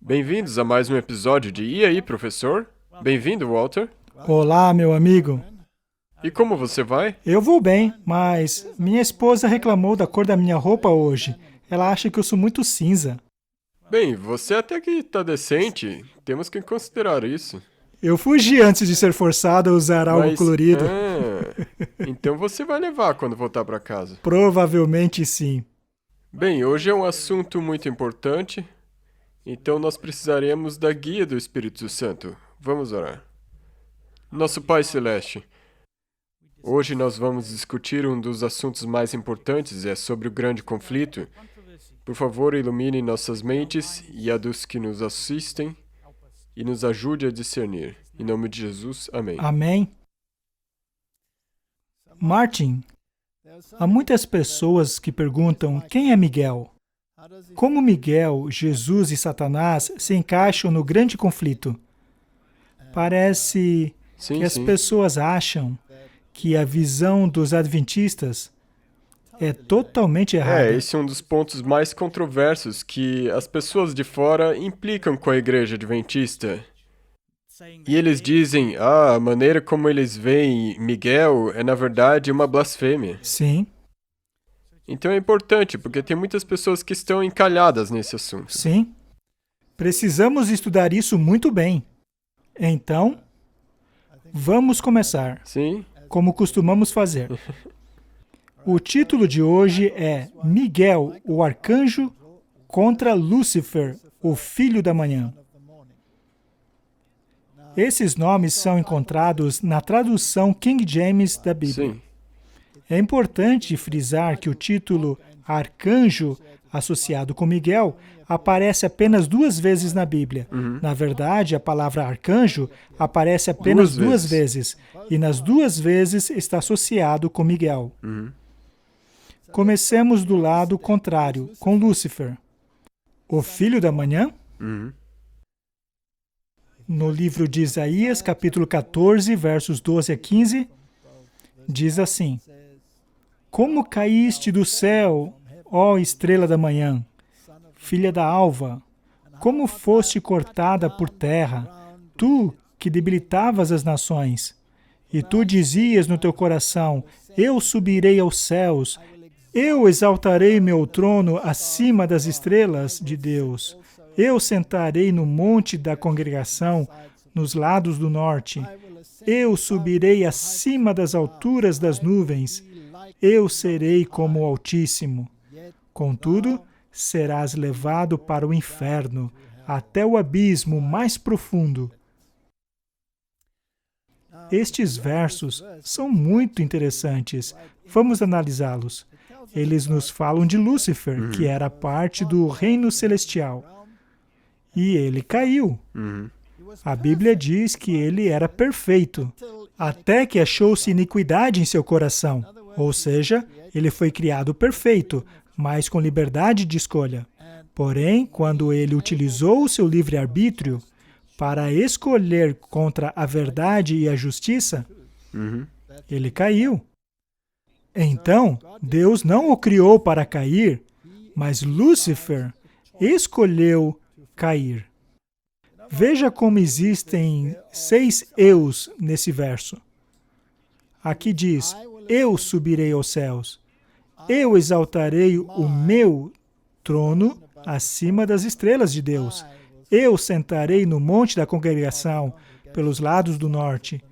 Bem-vindos a mais um episódio de E aí, professor? Bem-vindo, Walter. Olá, meu amigo. E como você vai? Eu vou bem, mas minha esposa reclamou da cor da minha roupa hoje. Ela acha que eu sou muito cinza. Bem, você até que tá decente. Temos que considerar isso. Eu fugi antes de ser forçado a usar algo Mas, colorido. então você vai levar quando voltar para casa. Provavelmente sim. Bem, hoje é um assunto muito importante, então nós precisaremos da guia do Espírito Santo. Vamos orar. Nosso Pai Celeste, hoje nós vamos discutir um dos assuntos mais importantes, é sobre o grande conflito. Por favor, ilumine nossas mentes e a dos que nos assistem e nos ajude a discernir. Em nome de Jesus, amém. Amém. Martin, há muitas pessoas que perguntam quem é Miguel? Como Miguel, Jesus e Satanás se encaixam no grande conflito? Parece Sim, que as sim. pessoas acham que a visão dos adventistas é totalmente errada. Esse é um dos pontos mais controversos que as pessoas de fora implicam com a igreja adventista. E eles dizem, a maneira como eles veem Miguel é, na verdade, uma blasfêmia. Sim, Então é importante, porque tem muitas pessoas que estão encalhadas nesse assunto. sim. Precisamos estudar isso muito bem. Então, vamos começar, Sim? como costumamos fazer. O título de hoje é Miguel, o arcanjo, contra Lúcifer, o filho da manhã. Esses nomes são encontrados na tradução King James da Bíblia. Sim. É importante frisar que o título arcanjo, associado com Miguel, aparece apenas 2 vezes na Bíblia. Na verdade, a palavra arcanjo aparece apenas 2 vezes, e nas 2 vezes está associado com Miguel. Comecemos do lado contrário, com Lúcifer, o filho da manhã. No livro de Isaías, capítulo 14, versos 12 a 15, diz assim: Como caíste do céu, ó estrela da manhã, filha da alva, como foste cortada por terra, tu que debilitavas as nações. E tu dizias no teu coração, eu subirei aos céus, eu exaltarei meu trono acima das estrelas de Deus. Eu sentarei no monte da congregação, nos lados do norte. Eu subirei acima das alturas das nuvens. Eu serei como o Altíssimo. Contudo, serás levado para o inferno, até o abismo mais profundo. Estes versos são muito interessantes. Vamos analisá-los. Eles nos falam de Lúcifer, que era parte do reino celestial. E ele caiu. A Bíblia diz que ele era perfeito, até que achou-se iniquidade em seu coração. Ou seja, ele foi criado perfeito, mas com liberdade de escolha. Porém, quando ele utilizou o seu livre-arbítrio para escolher contra a verdade e a justiça, ele caiu. Então, Deus não o criou para cair, mas Lúcifer escolheu cair. Veja como existem 6 eus nesse verso. Aqui diz, eu subirei aos céus. Eu exaltarei o meu trono acima das estrelas de Deus. Eu sentarei no monte da congregação, pelos lados do norte.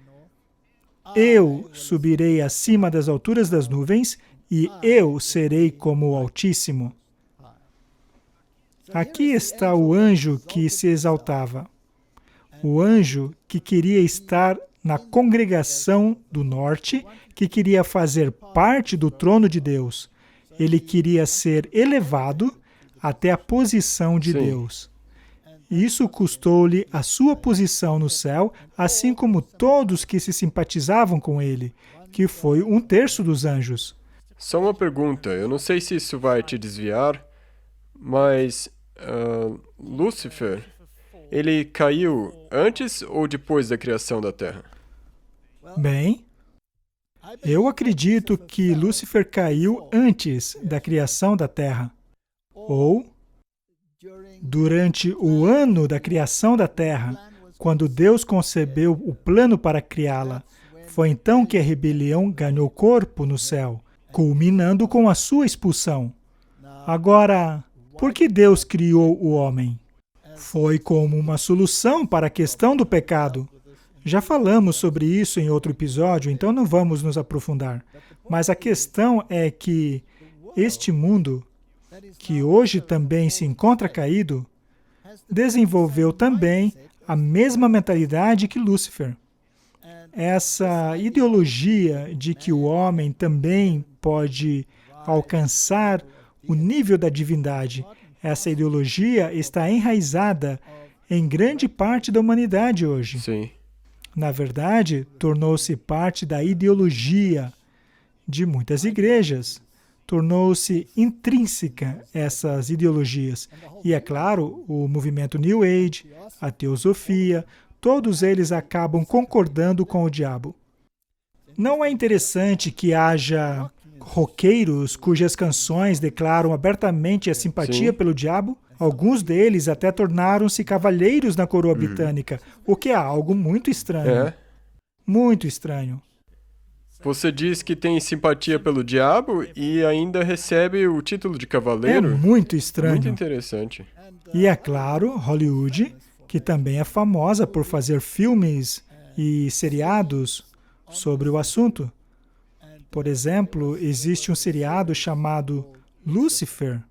Eu subirei acima das alturas das nuvens, e eu serei como o Altíssimo. Aqui está o anjo que se exaltava. O anjo que queria estar na congregação do norte, que queria fazer parte do trono de Deus. Ele queria ser elevado até a posição de Deus. Isso custou-lhe a sua posição no céu, assim como todos que se simpatizavam com ele, que foi 1/3 dos anjos. Só uma pergunta, eu não sei se isso vai te desviar, mas Lúcifer, ele caiu antes ou depois da criação da Terra? Bem, eu acredito que Lúcifer caiu antes da criação da Terra, ou Durante o ano da criação da Terra, quando Deus concebeu o plano para criá-la, foi então que a rebelião ganhou corpo no céu, culminando com a sua expulsão. Agora, por que Deus criou o homem? Foi como uma solução para a questão do pecado. Já falamos sobre isso em outro episódio, então não vamos nos aprofundar. Mas a questão é que este mundo, que hoje também se encontra caído, desenvolveu também a mesma mentalidade que Lúcifer. Essa ideologia de que o homem também pode alcançar o nível da divindade, essa ideologia está enraizada em grande parte da humanidade hoje. Sim. Na verdade, tornou-se parte da ideologia de muitas igrejas. Tornou-se intrínseca essas ideologias. E, é claro, o movimento New Age, a teosofia, todos eles acabam concordando com o diabo. Não é interessante que haja roqueiros cujas canções declaram abertamente a simpatia Sim. pelo diabo? Alguns deles até tornaram-se cavalheiros na coroa britânica, o que é algo muito estranho. É. Muito estranho. Você diz que tem simpatia pelo diabo e ainda recebe o título de É cavaleiro? muito estranho. Muito interessante. E é claro, Hollywood, que também é famosa por fazer filmes e seriados sobre o assunto. Por exemplo, existe um seriado chamado Lucifer,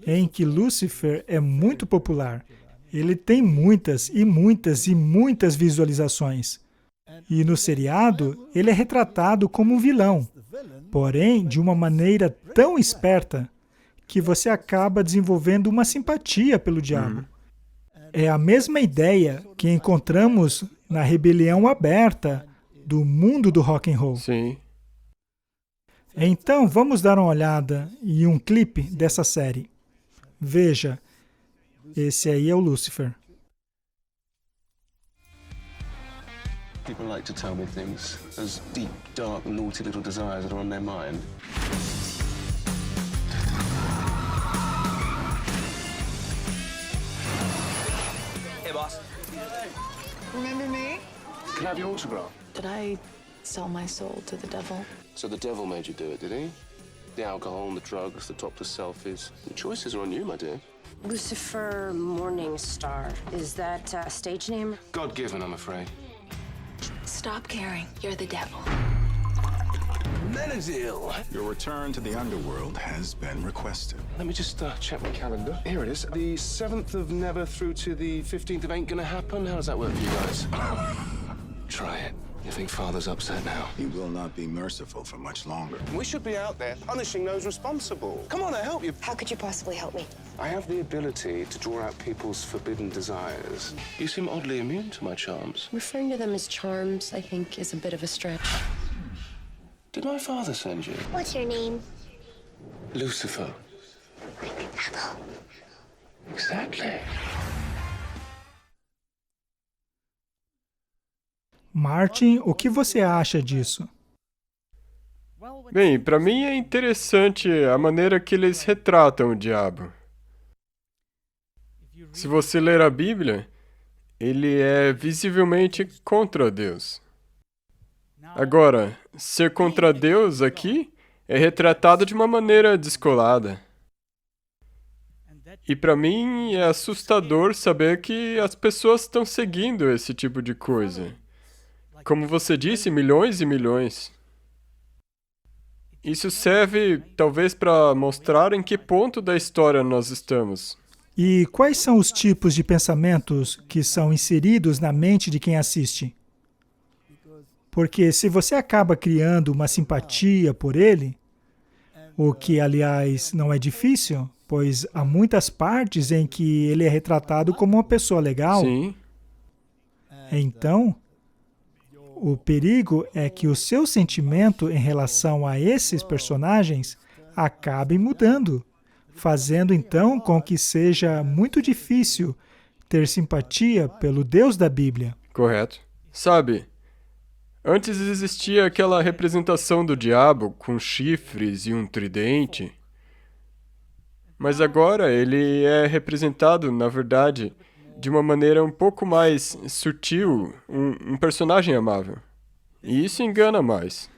em que Lucifer é muito popular. Ele tem muitas e muitas e muitas visualizações. E no seriado, ele é retratado como um vilão, porém de uma maneira tão esperta que você acaba desenvolvendo uma simpatia pelo diabo. É a mesma ideia que encontramos na rebelião aberta do mundo do rock and roll. Sim. Então, vamos dar uma olhada em um clipe dessa série. Veja, esse aí é o Lucifer. People like to tell me things, those deep, dark, naughty little desires that are on their mind. Hey, boss. Remember me? Can I have your autograph? Did I sell my soul to the devil? So the devil made you do it, did he? The alcohol and the drugs, the topless selfies. The choices are on you, my dear. Lucifer Morningstar. Is that a stage name? God-given, I'm afraid. Stop caring. You're the devil. Menadil! Your return to the underworld has been requested. Let me just check my calendar. Here it is. The 7th of never through to the 15th of ain't gonna happen. How does that work for you guys? Try it. You think Father's upset now? He will not be merciful for much longer. We should be out there punishing those responsible. Come on, I'll help you. How could you possibly help me? I have the ability to draw out people's forbidden desires. You seem oddly immune to my charms. Referring to them as charms, I think, is a bit of a stretch. Did my father send you? What's your name? Lucifer. Exactly. Martin, o que você acha disso? Bem, para mim é interessante a maneira que eles retratam o diabo. Se você ler a Bíblia, ele é visivelmente contra Deus. Agora, ser contra Deus aqui é retratado de uma maneira descolada. E para mim é assustador saber que as pessoas estão seguindo esse tipo de coisa. Como você disse, milhões e milhões. Isso serve, talvez, para mostrar em que ponto da história nós estamos. E quais são os tipos de pensamentos que são inseridos na mente de quem assiste? Porque se você acaba criando uma simpatia por ele, o que, aliás, não é difícil, pois há muitas partes em que ele é retratado como uma pessoa legal, Sim, então o perigo é que o seu sentimento em relação a esses personagens acabe mudando, fazendo então com que seja muito difícil ter simpatia pelo Deus da Bíblia. correto. Sabe, antes existia aquela representação do diabo com chifres e um tridente. Mas agora ele é representado, na verdade, de uma maneira um pouco mais sutil, um personagem amável. E isso engana mais.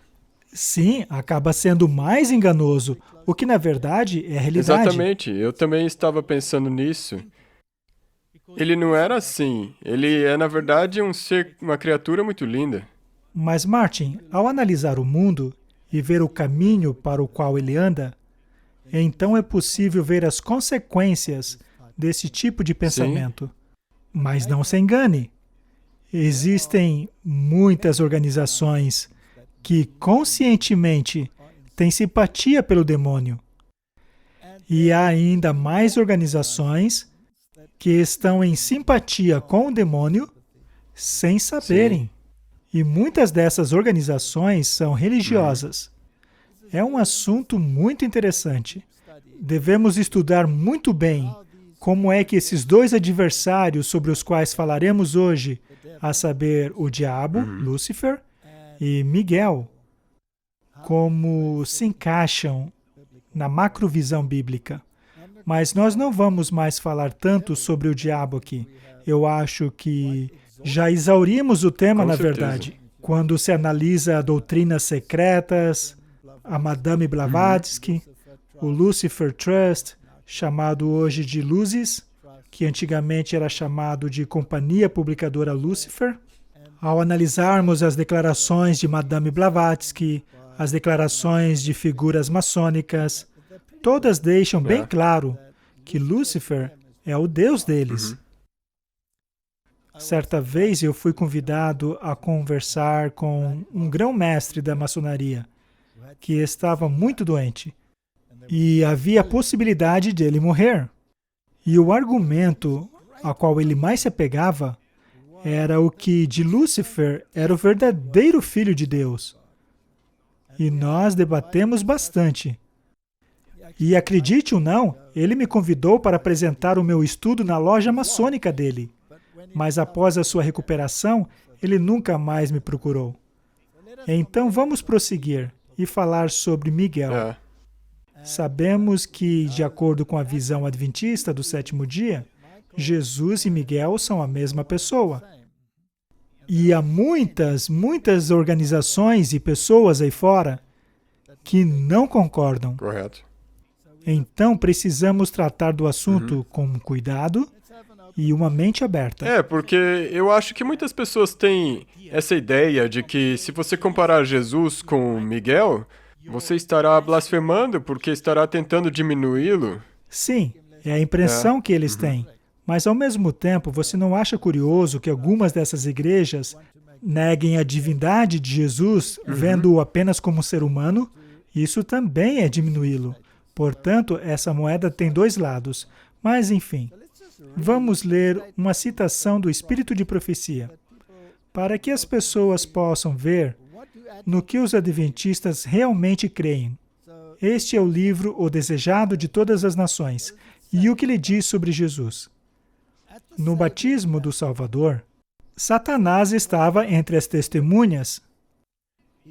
Sim, acaba sendo mais enganoso, o que na verdade é a realidade. Exatamente, eu também estava pensando nisso. Ele não era assim. Ele é, na verdade, uma criatura muito linda. Mas Martin, ao analisar o mundo e ver o caminho para o qual ele anda, então é possível ver as consequências desse tipo de pensamento. Mas não se engane. Existem muitas organizações que conscientemente têm simpatia pelo demônio. E há ainda mais organizações que estão em simpatia com o demônio sem saberem. Sim. E muitas dessas organizações são religiosas. É um assunto muito interessante. Devemos estudar muito bem como é que esses dois adversários sobre os quais falaremos hoje, a saber, o diabo, Lúcifer, e Miguel, como se encaixam na macrovisão bíblica. Mas nós não vamos mais falar tanto sobre o diabo aqui. Eu acho que já exaurimos o tema, Com na certeza. verdade. Quando se analisa doutrinas secretas, a Madame Blavatsky, o Lucifer Trust, chamado hoje de Luzes, que antigamente era chamado de Companhia Publicadora Lucifer. Ao analisarmos as declarações de Madame Blavatsky, as declarações de figuras maçônicas, todas deixam bem claro que Lúcifer é o Deus deles. Certa vez eu fui convidado a conversar com um grão-mestre da maçonaria, que estava muito doente, e havia a possibilidade de ele morrer. E o argumento a qual ele mais se apegava era o que de Lúcifer era o verdadeiro Filho de Deus. E nós debatemos bastante. E acredite ou não, ele me convidou para apresentar o meu estudo na loja maçônica dele. Mas após a sua recuperação, ele nunca mais me procurou. Então vamos prosseguir e falar sobre Miguel. É. Sabemos que, de acordo com a visão adventista do sétimo dia, Jesus e Miguel são a mesma pessoa. E há muitas organizações e pessoas aí fora que não concordam. Correto. Então precisamos tratar do assunto com cuidado e uma mente aberta. É, porque eu acho que muitas pessoas têm essa ideia de que se você comparar Jesus com Miguel, você estará blasfemando porque estará tentando diminuí-lo. Sim, é a impressão que eles têm. Mas, ao mesmo tempo, você não acha curioso que algumas dessas igrejas neguem a divindade de Jesus, vendo-o apenas como um ser humano? Isso também é diminuí-lo. Portanto, essa moeda tem dois lados. Mas, enfim, vamos ler uma citação do Espírito de Profecia, para que as pessoas possam ver no que os adventistas realmente creem. Este é o livro O Desejado de Todas as Nações, e o que ele diz sobre Jesus. No batismo do Salvador, Satanás estava entre as testemunhas.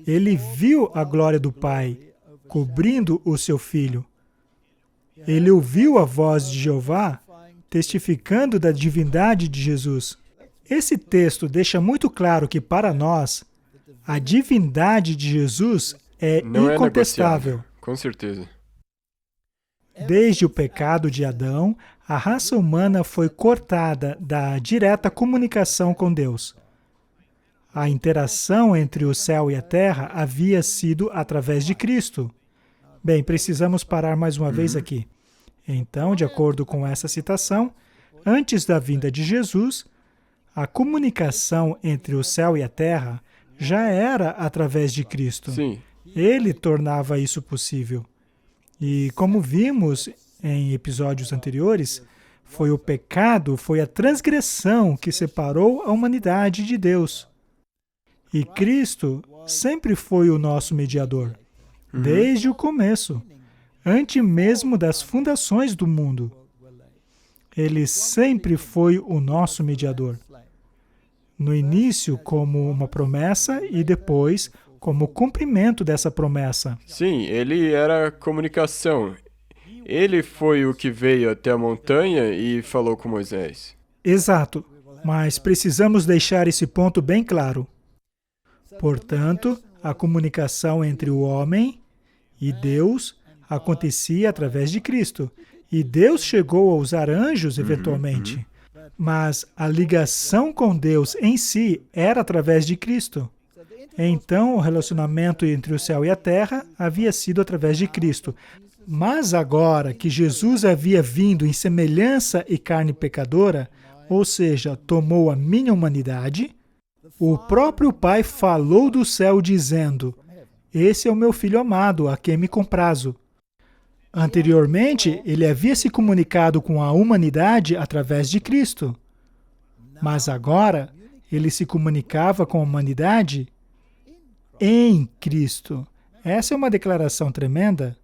Ele viu a glória do Pai cobrindo o seu Filho. Ele ouviu a voz de Jeová testificando da divindade de Jesus. Esse texto deixa muito claro que, para nós, a divindade de Jesus é Não incontestável. é negociável. Com certeza. Desde o pecado de Adão, a raça humana foi cortada da direta comunicação com Deus. A interação entre o céu e a terra havia sido através de Cristo. Bem, precisamos parar mais uma vez aqui. Então, de acordo com essa citação, antes da vinda de Jesus, a comunicação entre o céu e a terra já era através de Cristo. Sim. Ele tornava isso possível. E como vimos em episódios anteriores, foi o pecado, foi a transgressão que separou a humanidade de Deus. E Cristo sempre foi o nosso mediador, desde o começo, antes mesmo das fundações do mundo. Ele sempre foi o nosso mediador. No início, como uma promessa, e depois, como cumprimento dessa promessa. Sim, ele era comunicação. Ele foi o que veio até a montanha e falou com Moisés. Exato, mas precisamos deixar esse ponto bem claro. Portanto, a comunicação entre o homem e Deus acontecia através de Cristo. E Deus chegou a usar anjos eventualmente. Mas a ligação com Deus em si era através de Cristo. Então, o relacionamento entre o céu e a terra havia sido através de Cristo. Mas agora que Jesus havia vindo em semelhança e carne pecadora, ou seja, tomou a minha humanidade, o próprio Pai falou do céu dizendo: "Esse é o meu Filho amado, a quem me comprazo." Anteriormente, ele havia se comunicado com a humanidade através de Cristo. Mas agora, ele se comunicava com a humanidade em Cristo. Essa é uma declaração tremenda.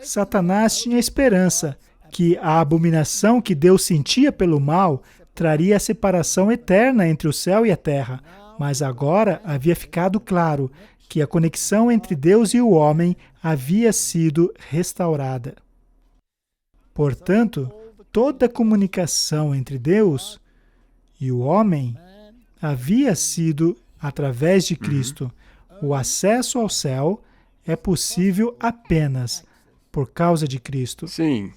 Satanás tinha esperança que a abominação que Deus sentia pelo mal traria a separação eterna entre o céu e a terra. Mas agora havia ficado claro que a conexão entre Deus e o homem havia sido restaurada. Portanto, toda a comunicação entre Deus e o homem havia sido através de Cristo. O acesso ao céu é possível apenas por causa de Cristo. Sim,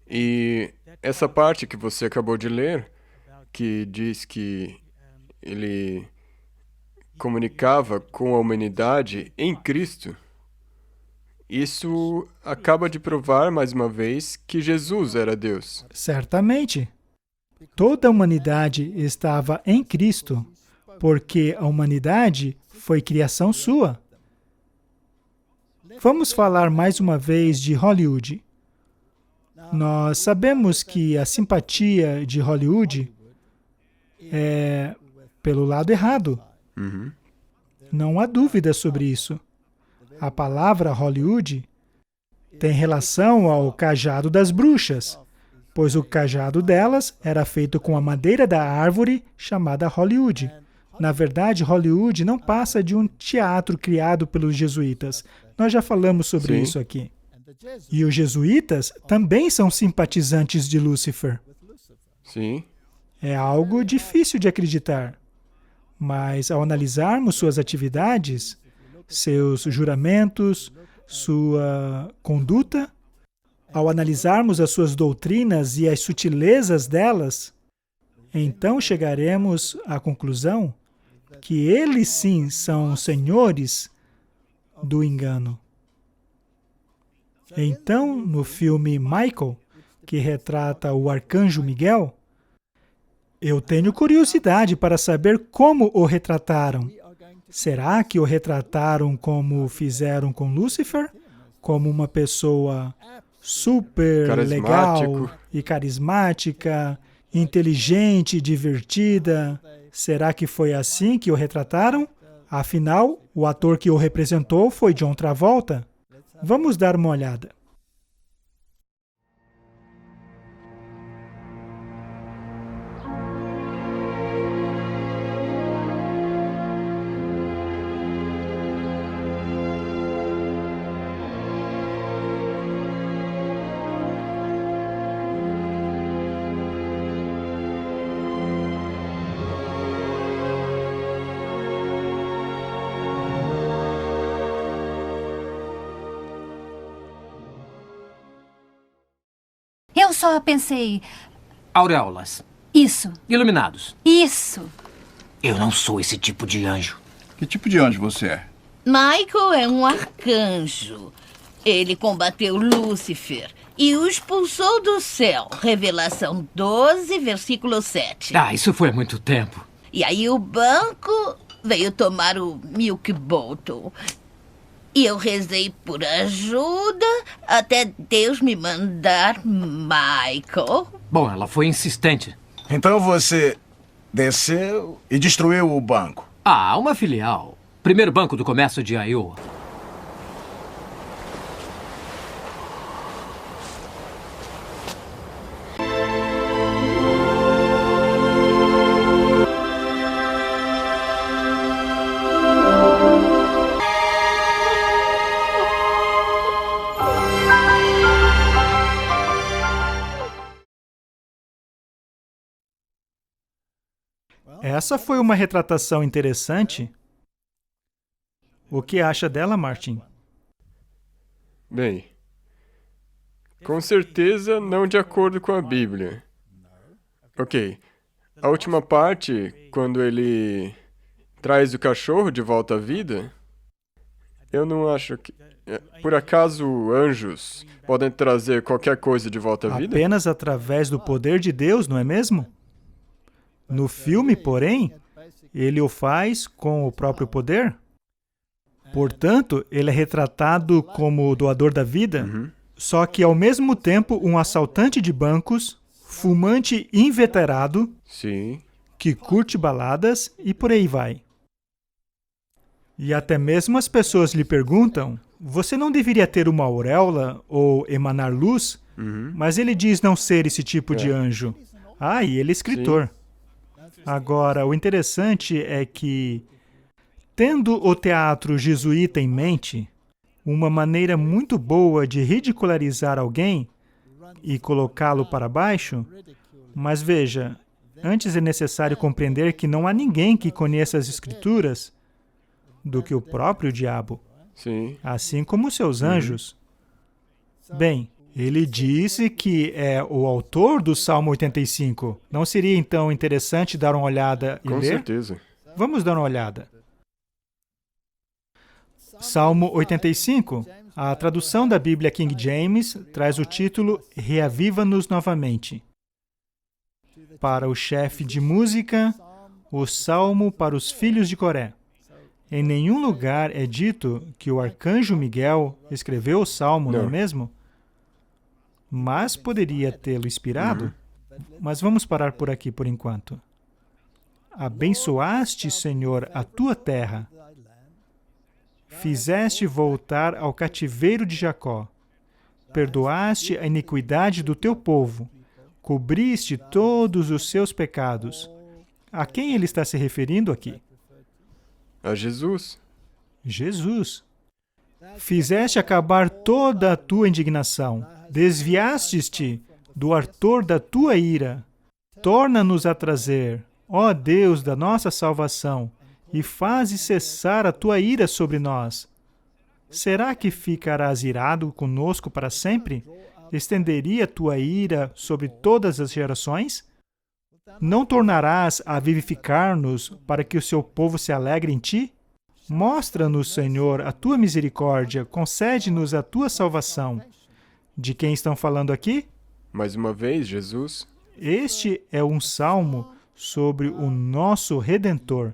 e essa parte que você acabou de ler, que diz que ele comunicava com a humanidade em Cristo, isso acaba de provar, mais uma vez, que Jesus era Deus. Certamente. Toda a humanidade estava em Cristo, porque a humanidade foi criação sua. Vamos falar mais uma vez de Hollywood. Nós sabemos que a simpatia de Hollywood é pelo lado errado. Não há dúvida sobre isso. A palavra Hollywood tem relação ao cajado das bruxas, pois o cajado delas era feito com a madeira da árvore chamada Hollywood. Na verdade, Hollywood não passa de um teatro criado pelos jesuítas. Nós já falamos sobre isso aqui. E os jesuítas também são simpatizantes de Lúcifer. Sim. É algo difícil de acreditar. Mas ao analisarmos suas atividades, seus juramentos, sua conduta, ao analisarmos as suas doutrinas e as sutilezas delas, então chegaremos à conclusão que eles sim são senhores do engano. Então, no filme Michael, que retrata o arcanjo Miguel, eu tenho curiosidade para saber como o retrataram. Será que o retrataram como fizeram com Lúcifer? Como uma pessoa super legal e carismática, inteligente, divertida? Será que foi assim que o retrataram? Afinal, o ator que o representou foi John Travolta. Vamos dar uma olhada. Eu só pensei... Auréolas. Isso. Iluminados. Isso. Eu não sou esse tipo de anjo. Que tipo de anjo você é? Michael é um arcanjo. Ele combateu Lúcifer e o expulsou do céu. Revelação 12, versículo 7. Ah, isso foi há muito tempo. E aí o banco veio tomar o Milk Bottle. E eu rezei por ajuda até Deus me mandar Michael. Bom, ela foi insistente. Então você desceu e destruiu o banco. Ah, uma filial. Primeiro banco do comércio de Iowa. Essa foi uma retratação interessante. O que acha dela, Martin? Bem, com certeza não de acordo com a Bíblia. Ok, a última parte, quando ele traz o cachorro de volta à vida, eu não acho que... Por acaso anjos podem trazer qualquer coisa de volta à vida? Apenas através do poder de Deus, não é mesmo? No filme, porém, ele o faz com o próprio poder. Portanto, ele é retratado como o doador da vida, só que ao mesmo tempo um assaltante de bancos, fumante inveterado, Sim. que curte baladas e por aí vai. E até mesmo as pessoas lhe perguntam, você não deveria ter uma auréola ou emanar luz? Mas ele diz não ser esse tipo de anjo. Ah, e ele é escritor. Agora, o interessante é que, tendo o teatro jesuíta em mente, uma maneira muito boa de ridicularizar alguém e colocá-lo para baixo, mas veja, antes é necessário compreender que não há ninguém que conheça as Escrituras do que o próprio diabo, Sim. assim como seus anjos. Bem, ele disse que é o autor do Salmo 85. Não seria então interessante dar uma olhada e Com ler? certeza. Vamos dar uma olhada. Salmo 85. A tradução da Bíblia King James traz o título Reaviva-nos novamente. Para o chefe de música, o Salmo para os filhos de Coré. Em nenhum lugar é dito que o arcanjo Miguel escreveu o Salmo, não é mesmo? Mas poderia tê-lo inspirado. Mas vamos parar por aqui por enquanto. Abençoaste, Senhor, a tua terra. Fizeste voltar ao cativeiro de Jacó. Perdoaste a iniquidade do teu povo. Cobriste todos os seus pecados. A quem ele está se referindo aqui? A Jesus. Jesus. Fizeste acabar toda a tua indignação. Desviaste-te do ardor da tua ira. Torna-nos a trazer, ó Deus da nossa salvação, e faze cessar a tua ira sobre nós. Será que ficarás irado conosco para sempre? Estenderia a tua ira sobre todas as gerações? Não tornarás a vivificar-nos para que o seu povo se alegre em ti? Mostra-nos, Senhor, a tua misericórdia, concede-nos a tua salvação. De quem estão falando aqui? Mais uma vez, Jesus. Este é um salmo sobre o nosso Redentor.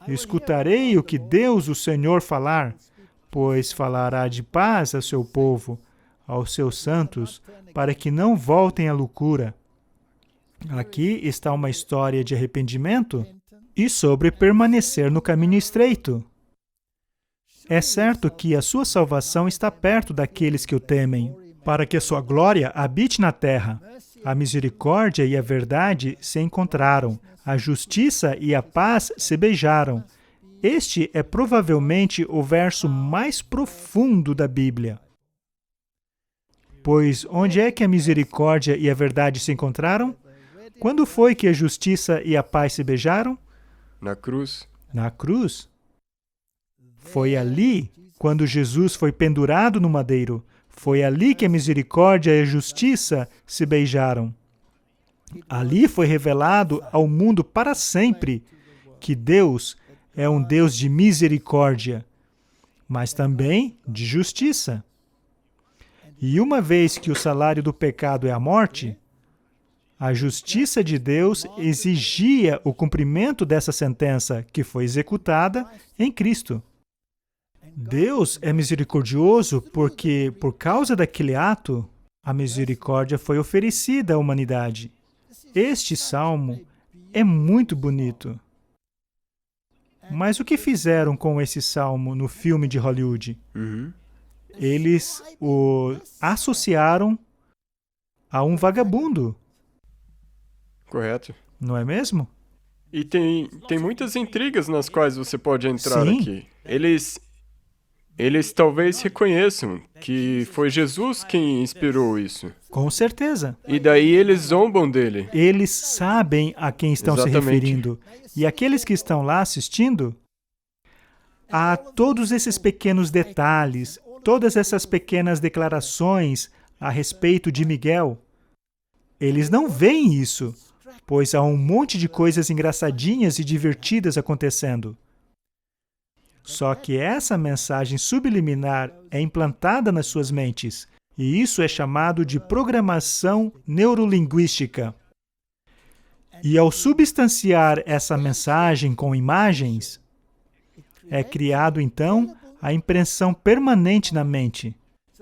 Escutarei o que Deus, o Senhor, falar, pois falará de paz a seu povo, aos seus santos, para que não voltem à loucura. Aqui está uma história de arrependimento e sobre permanecer no caminho estreito. É certo que a sua salvação está perto daqueles que o temem, para que a sua glória habite na terra. A misericórdia e a verdade se encontraram, a justiça e a paz se beijaram. Este é provavelmente o verso mais profundo da Bíblia. Pois onde é que a misericórdia e a verdade se encontraram? Quando foi que a justiça e a paz se beijaram? Na cruz. Na cruz. Foi ali, quando Jesus foi pendurado no madeiro. Foi ali que a misericórdia e a justiça se beijaram. Ali foi revelado ao mundo para sempre que Deus é um Deus de misericórdia, mas também de justiça. E uma vez que o salário do pecado é a morte, a justiça de Deus exigia o cumprimento dessa sentença que foi executada em Cristo. Deus é misericordioso porque, por causa daquele ato, a misericórdia foi oferecida à humanidade. Este salmo é muito bonito. Mas o que fizeram com esse salmo no filme de Hollywood? Eles o associaram a um vagabundo. Correto. Não é mesmo? E tem muitas intrigas nas quais você pode entrar Sim. aqui. Eles eles talvez reconheçam que foi Jesus quem inspirou isso. Com certeza. E daí eles zombam dele. Eles sabem a quem estão se Exatamente. referindo. E aqueles que estão lá assistindo, há todos esses pequenos detalhes, todas essas pequenas declarações a respeito de Miguel. Eles não veem isso, pois há um monte de coisas engraçadinhas e divertidas acontecendo. Só que essa mensagem subliminar é implantada nas suas mentes, e isso é chamado de programação neurolinguística. E ao substanciar essa mensagem com imagens, é criado então a impressão permanente na mente,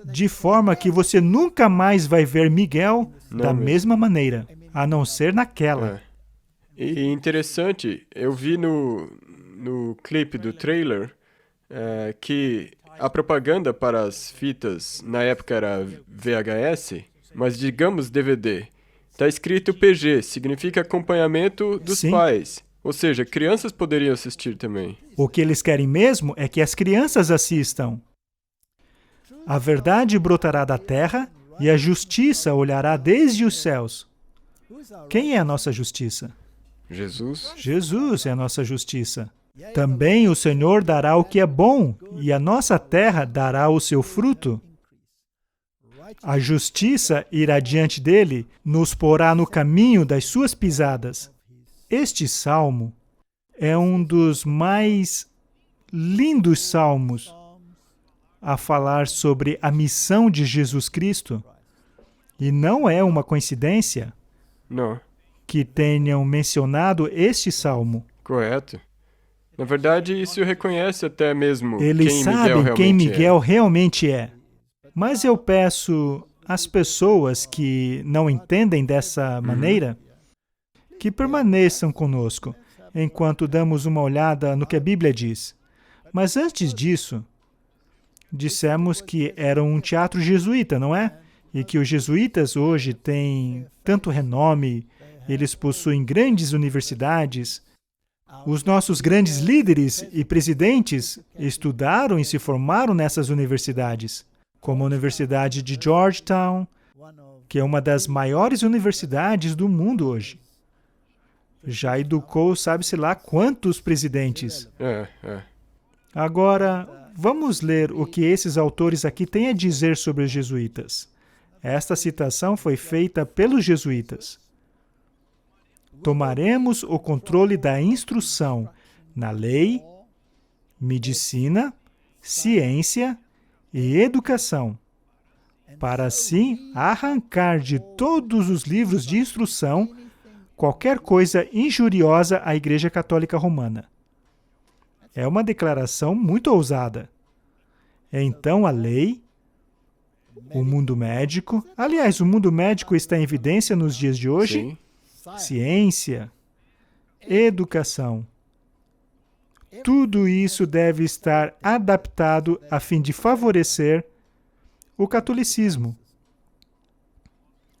de forma que você nunca mais vai ver Miguel da mesma maneira, a não ser naquela. E interessante, eu vi no clipe do trailer que a propaganda para as fitas, na época era VHS, mas digamos DVD, está escrito PG, significa acompanhamento dos Sim. pais. Ou seja, crianças poderiam assistir também. O que eles querem mesmo é que as crianças assistam. A verdade brotará da terra e a justiça olhará desde os céus. Quem é a nossa justiça? Jesus? Jesus é a nossa justiça. Também o Senhor dará o que é bom, e a nossa terra dará o seu fruto. A justiça irá diante dele, nos porá no caminho das suas pisadas. Este salmo é um dos mais lindos salmos a falar sobre a missão de Jesus Cristo. E não é uma coincidência Não. que tenham mencionado este salmo. Correto. Na verdade, isso reconhece até mesmo Eles quem sabem Miguel realmente quem é. Miguel realmente é. Mas eu peço às pessoas que não entendem dessa maneira que permaneçam conosco enquanto damos uma olhada no que a Bíblia diz. Mas antes disso, dissemos que era um teatro jesuíta, não é? E que os jesuítas hoje têm tanto renome, eles possuem grandes universidades. Os nossos grandes líderes e presidentes estudaram e se formaram nessas universidades, como a Universidade de Georgetown, que é uma das maiores universidades do mundo hoje. Já educou sabe-se lá quantos presidentes. Agora, vamos ler o que esses autores aqui têm a dizer sobre os jesuítas. Esta citação foi feita pelos jesuítas. Tomaremos o controle da instrução na lei, medicina, ciência e educação, para assim arrancar de todos os livros de instrução qualquer coisa injuriosa à Igreja Católica Romana. É uma declaração muito ousada. Então a lei, o mundo médico, aliás, o mundo médico está em evidência nos dias de hoje, Sim. Ciência, educação. Tudo isso deve estar adaptado a fim de favorecer o catolicismo.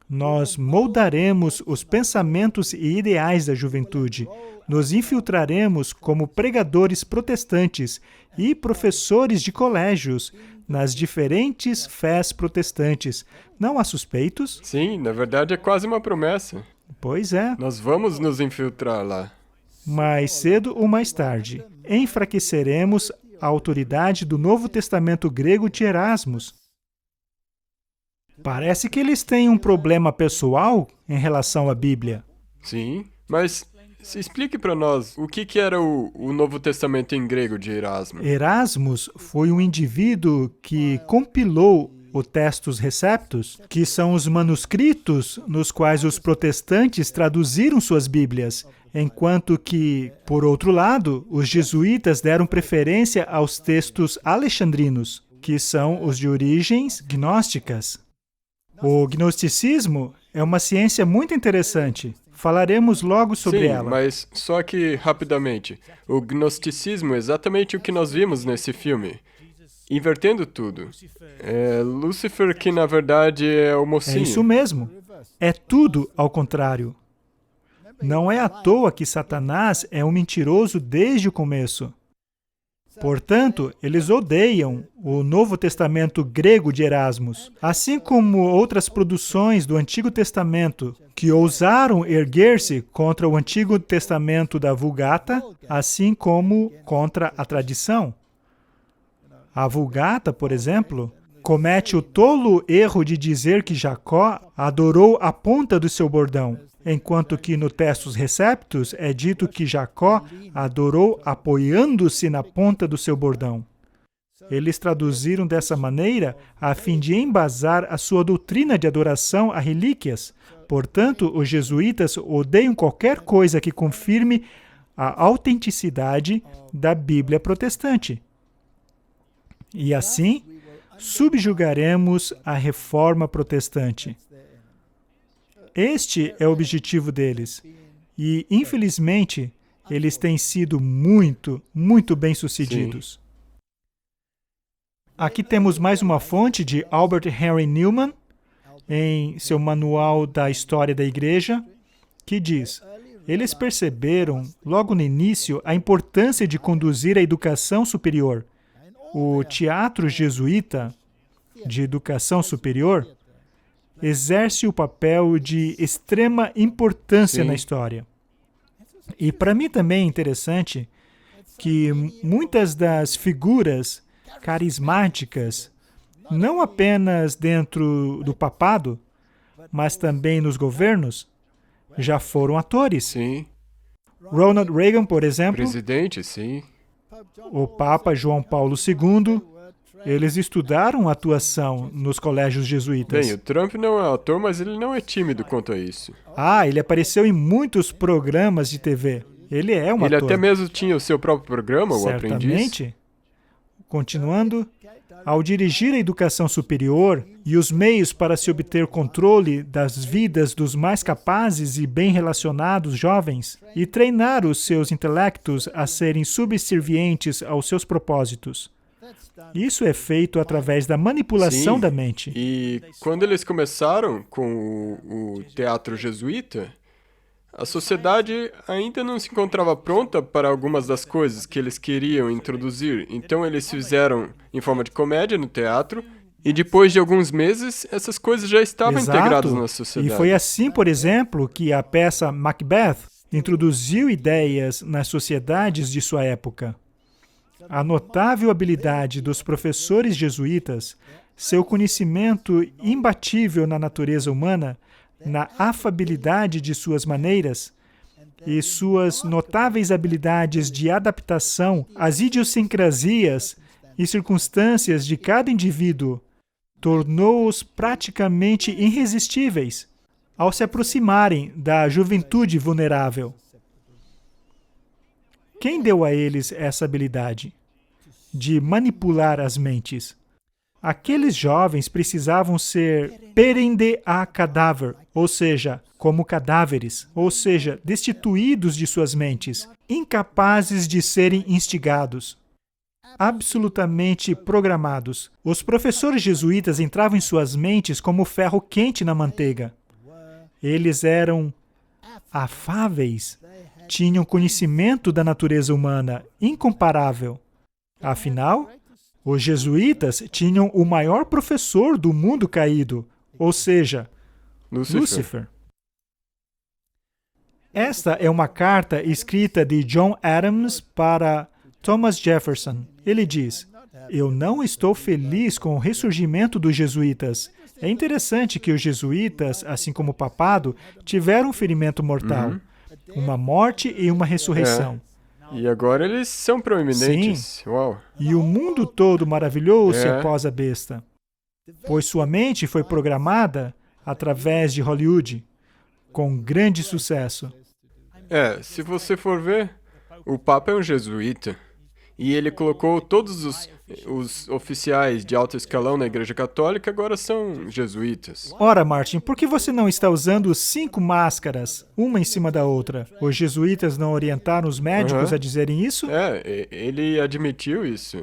Nós moldaremos os pensamentos e ideais da juventude. Nos infiltraremos como pregadores protestantes e professores de colégios nas diferentes fés protestantes. Não há suspeitos? Sim, na verdade é quase uma promessa. Pois é. Nós vamos nos infiltrar lá. Mais cedo ou mais tarde, enfraqueceremos a autoridade do Novo Testamento grego de Erasmus. Parece que eles têm um problema pessoal em relação à Bíblia. Sim, mas explique para nós o que era o Novo Testamento em grego de Erasmo. Erasmus foi um indivíduo que compilou o Textus Receptus, que são os manuscritos nos quais os protestantes traduziram suas Bíblias, enquanto que, por outro lado, os jesuítas deram preferência aos textos alexandrinos, que são os de origens gnósticas. O gnosticismo é uma ciência muito interessante. Falaremos logo sobre Sim, ela. mas só que, rapidamente, o gnosticismo é exatamente o que nós vimos nesse filme. Invertendo tudo. É Lúcifer que, na verdade, é o mocinho. É isso mesmo. É tudo ao contrário. Não é à toa que Satanás é um mentiroso desde o começo. Portanto, eles odeiam o Novo Testamento grego de Erasmus, assim como outras produções do Antigo Testamento que ousaram erguer-se contra o Antigo Testamento da Vulgata, assim como contra a tradição. A Vulgata, por exemplo, comete o tolo erro de dizer que Jacó adorou a ponta do seu bordão, enquanto que no Textus Receptus é dito que Jacó adorou apoiando-se na ponta do seu bordão. Eles traduziram dessa maneira a fim de embasar a sua doutrina de adoração a relíquias. Portanto, os jesuítas odeiam qualquer coisa que confirme a autenticidade da Bíblia protestante. E assim, subjugaremos a reforma protestante. Este é o objetivo deles. E, infelizmente, eles têm sido muito, muito bem-sucedidos. Aqui temos mais uma fonte de Albert Henry Newman, em seu Manual da História da Igreja, que diz: eles perceberam, logo no início, a importância de conduzir a educação superior. O teatro jesuíta de educação superior exerce o papel de extrema importância na história. E para mim também é interessante que muitas das figuras carismáticas, não apenas dentro do papado, mas também nos governos, já foram atores. Sim. Ronald Reagan, por exemplo, Presidente, sim. o Papa João Paulo II, eles estudaram atuação nos colégios jesuítas. Bem, o Trump não é ator, mas ele não é tímido quanto a isso. Ele apareceu em muitos programas de TV. Ele é um ator. Ele até mesmo tinha o seu próprio programa, o Aprendiz. Certamente. Continuando, ao dirigir a educação superior e os meios para se obter controle das vidas dos mais capazes e bem relacionados jovens e treinar os seus intelectos a serem subservientes aos seus propósitos. Isso é feito através da manipulação da mente. E quando eles começaram com o teatro jesuíta, a sociedade ainda não se encontrava pronta para algumas das coisas que eles queriam introduzir. Então eles fizeram em forma de comédia no teatro, e depois de alguns meses, essas coisas já estavam integradas na sociedade. E foi assim, por exemplo, que a peça Macbeth introduziu ideias nas sociedades de sua época. A notável habilidade dos professores jesuítas, seu conhecimento imbatível na natureza humana, na afabilidade de suas maneiras e suas notáveis habilidades de adaptação às idiosincrasias e circunstâncias de cada indivíduo, tornou-os praticamente irresistíveis ao se aproximarem da juventude vulnerável. Quem deu a eles essa habilidade de manipular as mentes? Aqueles jovens precisavam ser perende a cadáver, ou seja, como cadáveres, ou seja, destituídos de suas mentes, incapazes de serem instigados, absolutamente programados. Os professores jesuítas entravam em suas mentes como ferro quente na manteiga. Eles eram afáveis, tinham conhecimento da natureza humana incomparável. Afinal, os jesuítas tinham o maior professor do mundo caído, ou seja, Lúcifer. Esta é uma carta escrita de John Adams para Thomas Jefferson. Ele diz: eu não estou feliz com o ressurgimento dos jesuítas. É interessante que os jesuítas, assim como o papado, tiveram um ferimento mortal, uma morte e uma ressurreição. E agora eles são proeminentes. Sim. Uau. E o mundo todo maravilhou-se após a besta, pois sua mente foi programada através de Hollywood, com grande sucesso. Se você for ver, o Papa é um jesuíta. E ele colocou todos os oficiais de alto escalão na Igreja Católica agora são jesuítas. Ora, Martin, por que você não está usando 5 máscaras, uma em cima da outra? Os jesuítas não orientaram os médicos a dizerem isso? Ele admitiu isso.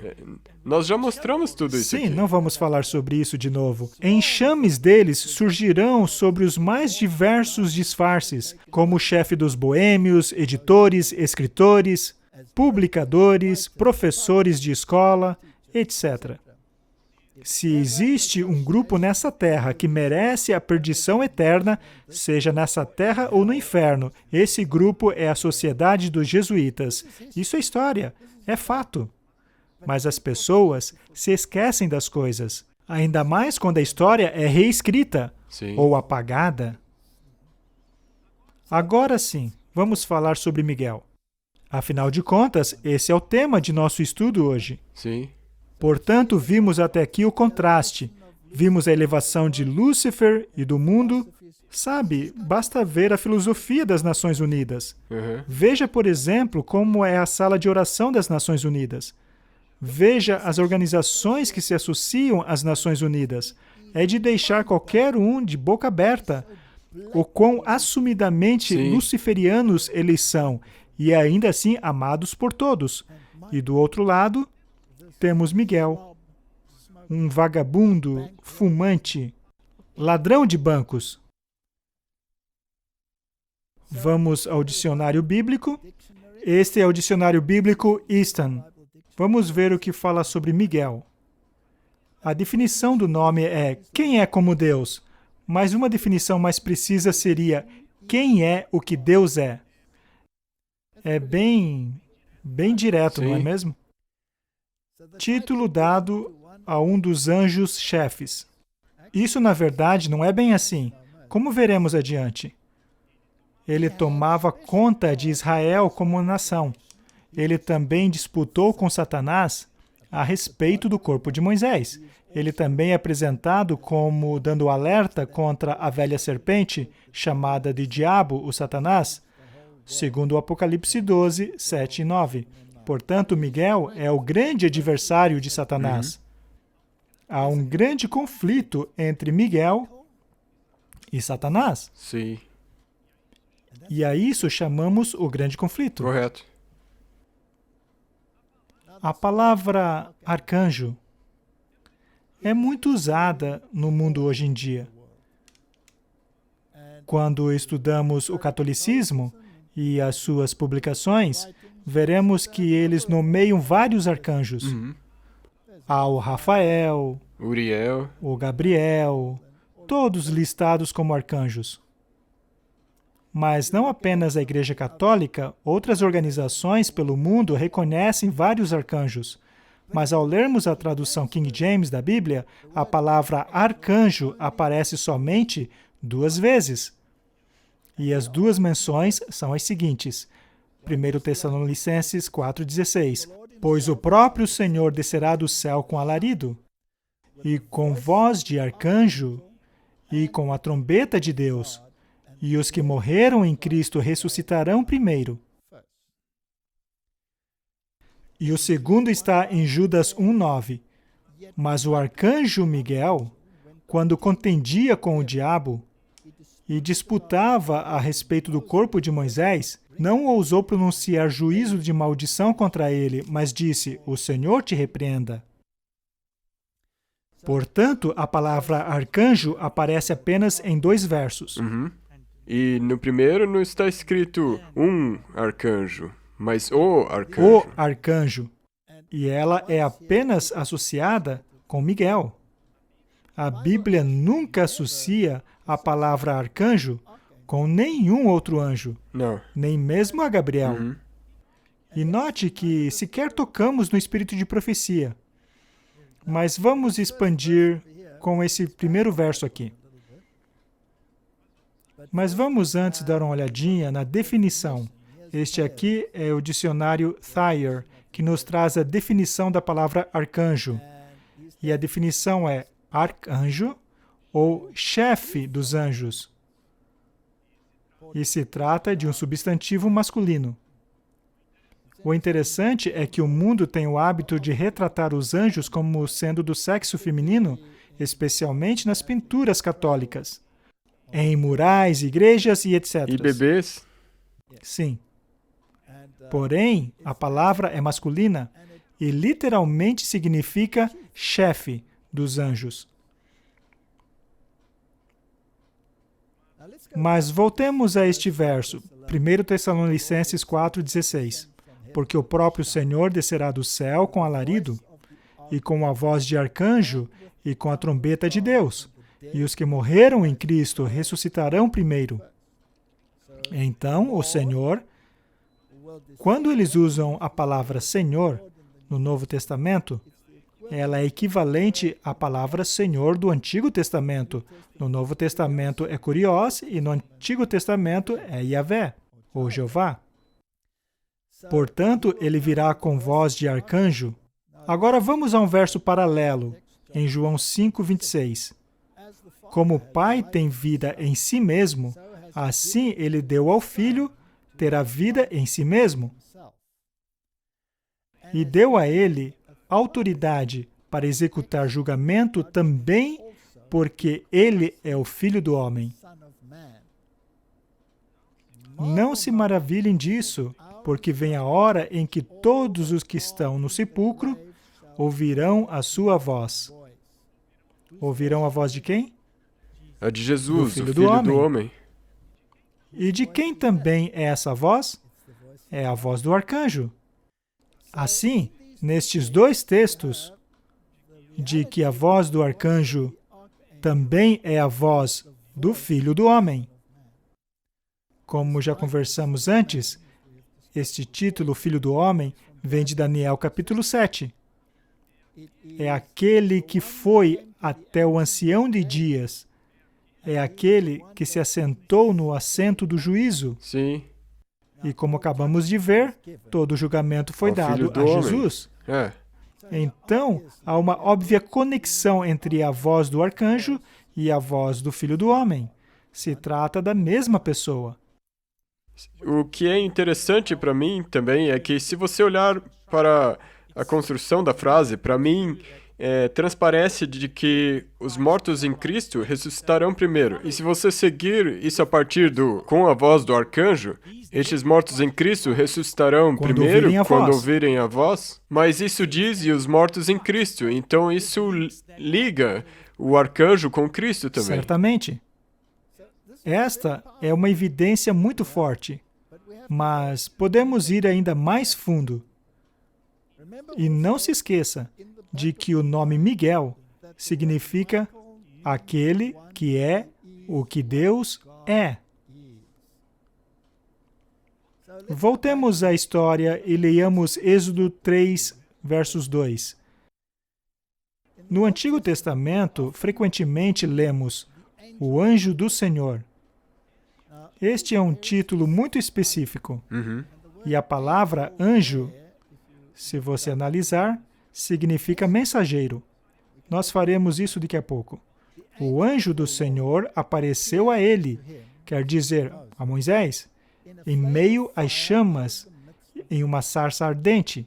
Nós já mostramos tudo isso aqui. Sim, não vamos falar sobre isso de novo. Enxames deles surgirão sobre os mais diversos disfarces, como o chefe dos boêmios, editores, escritores. publicadores, professores de escola, etc. Se existe um grupo nessa terra que merece a perdição eterna, seja nessa terra ou no inferno, esse grupo é a Sociedade dos Jesuítas. Isso é história, é fato. Mas as pessoas se esquecem das coisas, ainda mais quando a história é reescrita ou apagada. Agora sim, vamos falar sobre Miguel. Afinal de contas, esse é o tema de nosso estudo hoje. Sim. Portanto, vimos até aqui o contraste. Vimos a elevação de Lúcifer e do mundo. Sabe, basta ver a filosofia das Nações Unidas. Veja, por exemplo, como é a sala de oração das Nações Unidas. Veja as organizações que se associam às Nações Unidas. É de deixar qualquer um de boca aberta o quão assumidamente luciferianos eles são, e ainda assim amados por todos. E do outro lado, temos Miguel, um vagabundo, fumante, ladrão de bancos. Vamos ao dicionário bíblico. Este é o dicionário bíblico Easton. Vamos ver o que fala sobre Miguel. A definição do nome é quem é como Deus, mas uma definição mais precisa seria quem é o que Deus é. É bem direto, não é mesmo? Título dado a um dos anjos chefes. Isso, na verdade, não é bem assim. Como veremos adiante. Ele tomava conta de Israel como nação. Ele também disputou com Satanás a respeito do corpo de Moisés. Ele também é apresentado como dando alerta contra a velha serpente, chamada de Diabo, o Satanás, segundo o Apocalipse 12, 7 e 9. Portanto, Miguel é o grande adversário de Satanás. Há um grande conflito entre Miguel e Satanás. Sim. E a isso chamamos o grande conflito. Correto. A palavra arcanjo é muito usada no mundo hoje em dia. Quando estudamos o catolicismo e as suas publicações, veremos que eles nomeiam vários arcanjos. Há o Rafael, Uriel, o Gabriel, todos listados como arcanjos. Mas não apenas a Igreja Católica, outras organizações pelo mundo reconhecem vários arcanjos. Mas ao lermos a tradução King James da Bíblia, a palavra arcanjo aparece somente 2 vezes. E as 2 menções são as seguintes. 1 Tessalonicenses 4,16. Pois o próprio Senhor descerá do céu com alarido, e com voz de arcanjo, e com a trombeta de Deus, e os que morreram em Cristo ressuscitarão primeiro. E o segundo está em Judas 1,9. Mas o arcanjo Miguel, quando contendia com o diabo e disputava a respeito do corpo de Moisés, não ousou pronunciar juízo de maldição contra ele, mas disse, o Senhor te repreenda. Portanto, a palavra arcanjo aparece apenas em 2 versos. E no primeiro não está escrito um arcanjo, mas o arcanjo. O arcanjo. E ela é apenas associada com Miguel. A Bíblia nunca associa a palavra arcanjo com nenhum outro anjo. Não. Nem mesmo a Gabriel. E note que sequer tocamos no espírito de profecia. Mas vamos expandir com esse primeiro verso aqui. Mas vamos antes dar uma olhadinha na definição. Este aqui é o dicionário Thayer, que nos traz a definição da palavra arcanjo. E a definição é arcanjo ou chefe dos anjos. E se trata de um substantivo masculino. O interessante é que o mundo tem o hábito de retratar os anjos como sendo do sexo feminino, especialmente nas pinturas católicas, em murais, igrejas e etc. E bebês? Sim. Porém, a palavra é masculina e literalmente significa chefe dos anjos. Mas voltemos a este verso, 1 Tessalonicenses 4,16. porque o próprio Senhor descerá do céu com alarido, e com a voz de arcanjo, e com a trombeta de Deus. E os que morreram em Cristo ressuscitarão primeiro. Então, o Senhor, quando eles usam a palavra Senhor no Novo Testamento, ela é equivalente à palavra Senhor do Antigo Testamento. No Novo Testamento é Kurios e no Antigo Testamento é Yahvé, ou Jeová. Portanto, ele virá com voz de arcanjo. Agora vamos a um verso paralelo, em João 5:26. Como o Pai tem vida em si mesmo, assim ele deu ao Filho ter a vida em si mesmo. E deu a ele autoridade para executar julgamento também porque ele é o Filho do Homem. Não se maravilhem disso, porque vem a hora em que todos os que estão no sepulcro ouvirão a sua voz. Ouvirão a voz de quem? A de Jesus, Do Filho o do Filho do Homem. Homem. E de quem também é essa voz? É a voz do arcanjo. Assim, nestes dois textos, de que a voz do arcanjo também é a voz do Filho do Homem. Como já conversamos antes, este título, Filho do Homem, vem de Daniel capítulo 7. É aquele que foi até o ancião de dias. É aquele que se assentou no assento do juízo. Sim. E como acabamos de ver, todo o julgamento foi Ao dado Filho do a Homem. Jesus. É. Então, há uma óbvia conexão entre a voz do arcanjo e a voz do Filho do Homem. Se trata da mesma pessoa. O que é interessante para mim também é que se você olhar para a construção da frase, para mim, transparece de que os mortos em Cristo ressuscitarão primeiro. E se você seguir isso a partir com a voz do arcanjo, estes mortos em Cristo ressuscitarão Quando primeiro ouvirem a quando voz. ouvirem a voz. Mas isso diz e os mortos em Cristo. Então isso liga o arcanjo com Cristo também. Certamente. Esta é uma evidência muito forte, mas podemos ir ainda mais fundo. E não se esqueça de que o nome Miguel significa aquele que é o que Deus é. Voltemos à história e leiamos Êxodo 3, versos 2. No Antigo Testamento, frequentemente lemos o anjo do Senhor. Este é um título muito específico. E a palavra anjo, se você analisar, significa mensageiro. Nós faremos isso daqui a pouco. O anjo do Senhor apareceu a ele, quer dizer, a Moisés, em meio às chamas, em uma sarça ardente.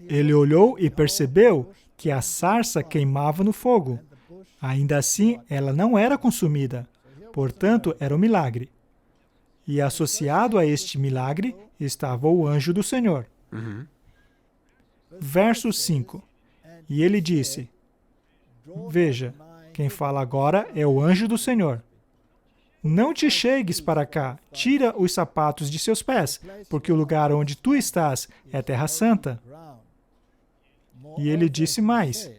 Ele olhou e percebeu que a sarça queimava no fogo. Ainda assim, ela não era consumida. Portanto, era um milagre. E associado a este milagre estava o anjo do Senhor. Verso 5. E ele disse, veja, quem fala agora é o anjo do Senhor. Não te chegues para cá, tira os sapatos de seus pés, porque o lugar onde tu estás é terra santa. E ele disse mais,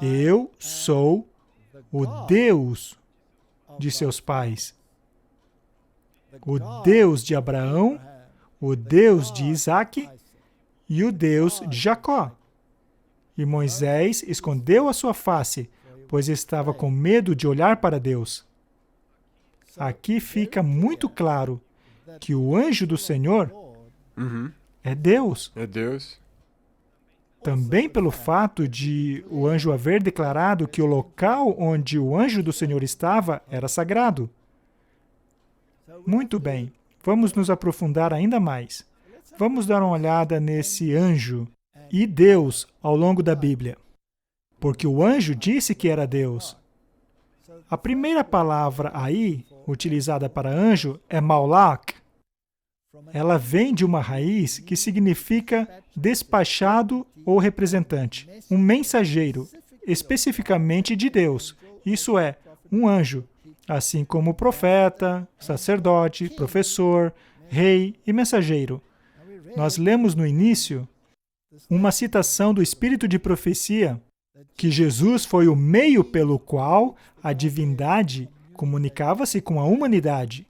eu sou o Deus de seus pais, o Deus de Abraão, o Deus de Isaque e o Deus de Jacó. E Moisés escondeu a sua face, pois estava com medo de olhar para Deus. Aqui fica muito claro que o anjo do Senhor é Deus. É Deus. Também pelo fato de o anjo haver declarado que o local onde o anjo do Senhor estava era sagrado. Muito bem, vamos nos aprofundar ainda mais. Vamos dar uma olhada nesse anjo e Deus ao longo da Bíblia. Porque o anjo disse que era Deus. A primeira palavra aí, utilizada para anjo, é Malach. Ela vem de uma raiz que significa despachado ou representante, um mensageiro, especificamente de Deus. Isso é, um anjo, assim como profeta, sacerdote, professor, rei e mensageiro. Nós lemos no início uma citação do Espírito de Profecia, que Jesus foi o meio pelo qual a divindade comunicava-se com a humanidade.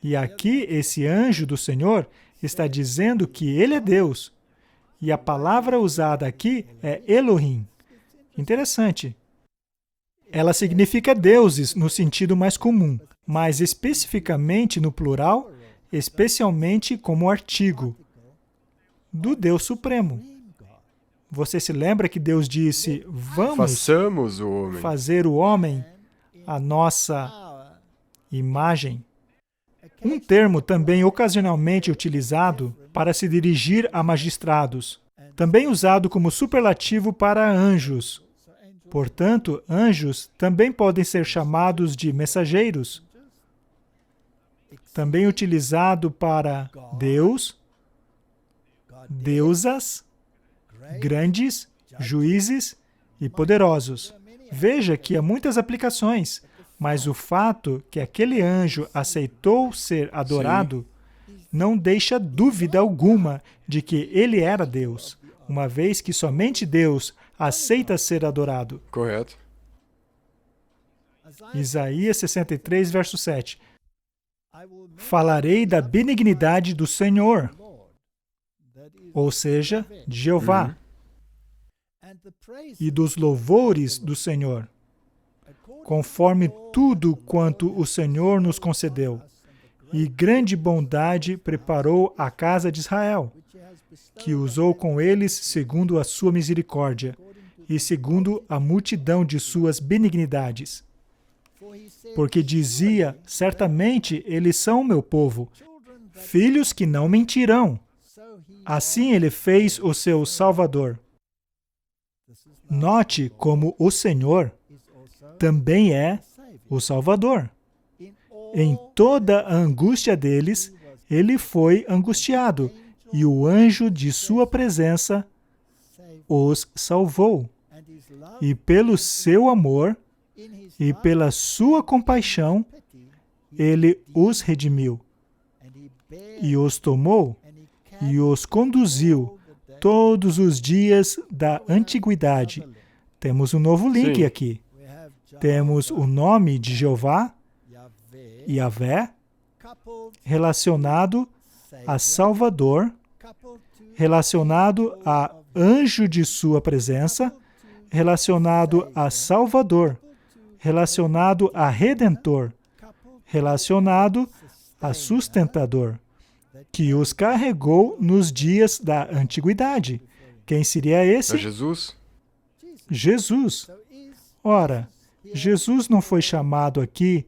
E aqui, esse anjo do Senhor está dizendo que ele é Deus. E a palavra usada aqui é Elohim. Interessante. Ela significa deuses no sentido mais comum, mas especificamente no plural, especialmente como artigo do Deus Supremo. Você se lembra que Deus disse, vamos Façamos o homem. fazer o homem a nossa imagem? Um termo também ocasionalmente utilizado para se dirigir a magistrados, também usado como superlativo para anjos. Portanto, anjos também podem ser chamados de mensageiros. Também utilizado para Deus, deusas, grandes, juízes e poderosos. Veja que há muitas aplicações, mas o fato que aquele anjo aceitou ser adorado não deixa dúvida alguma de que ele era Deus, uma vez que somente Deus aceita ser adorado. Correto. Isaías 63, verso 7. Falarei da benignidade do Senhor, ou seja, de Jeová, e dos louvores do Senhor, conforme tudo quanto o Senhor nos concedeu, e grande bondade preparou a casa de Israel, que usou com eles segundo a sua misericórdia, e segundo a multidão de suas benignidades. Porque dizia, certamente eles são o meu povo, filhos que não mentirão. Assim ele fez o seu Salvador. Note como o Senhor também é o Salvador. Em toda a angústia deles, ele foi angustiado, e o anjo de sua presença os salvou. E pelo seu amor e pela sua compaixão, ele os redimiu, e os tomou, e os conduziu todos os dias da antiguidade. Temos um novo link Sim. aqui. Temos o nome de Jeová, Yahvé, relacionado a Salvador, relacionado a anjo de sua presença, relacionado a Salvador, relacionado a Redentor, relacionado a Sustentador, que os carregou nos dias da antiguidade. Quem seria esse? É Jesus? Jesus. Ora, Jesus não foi chamado aqui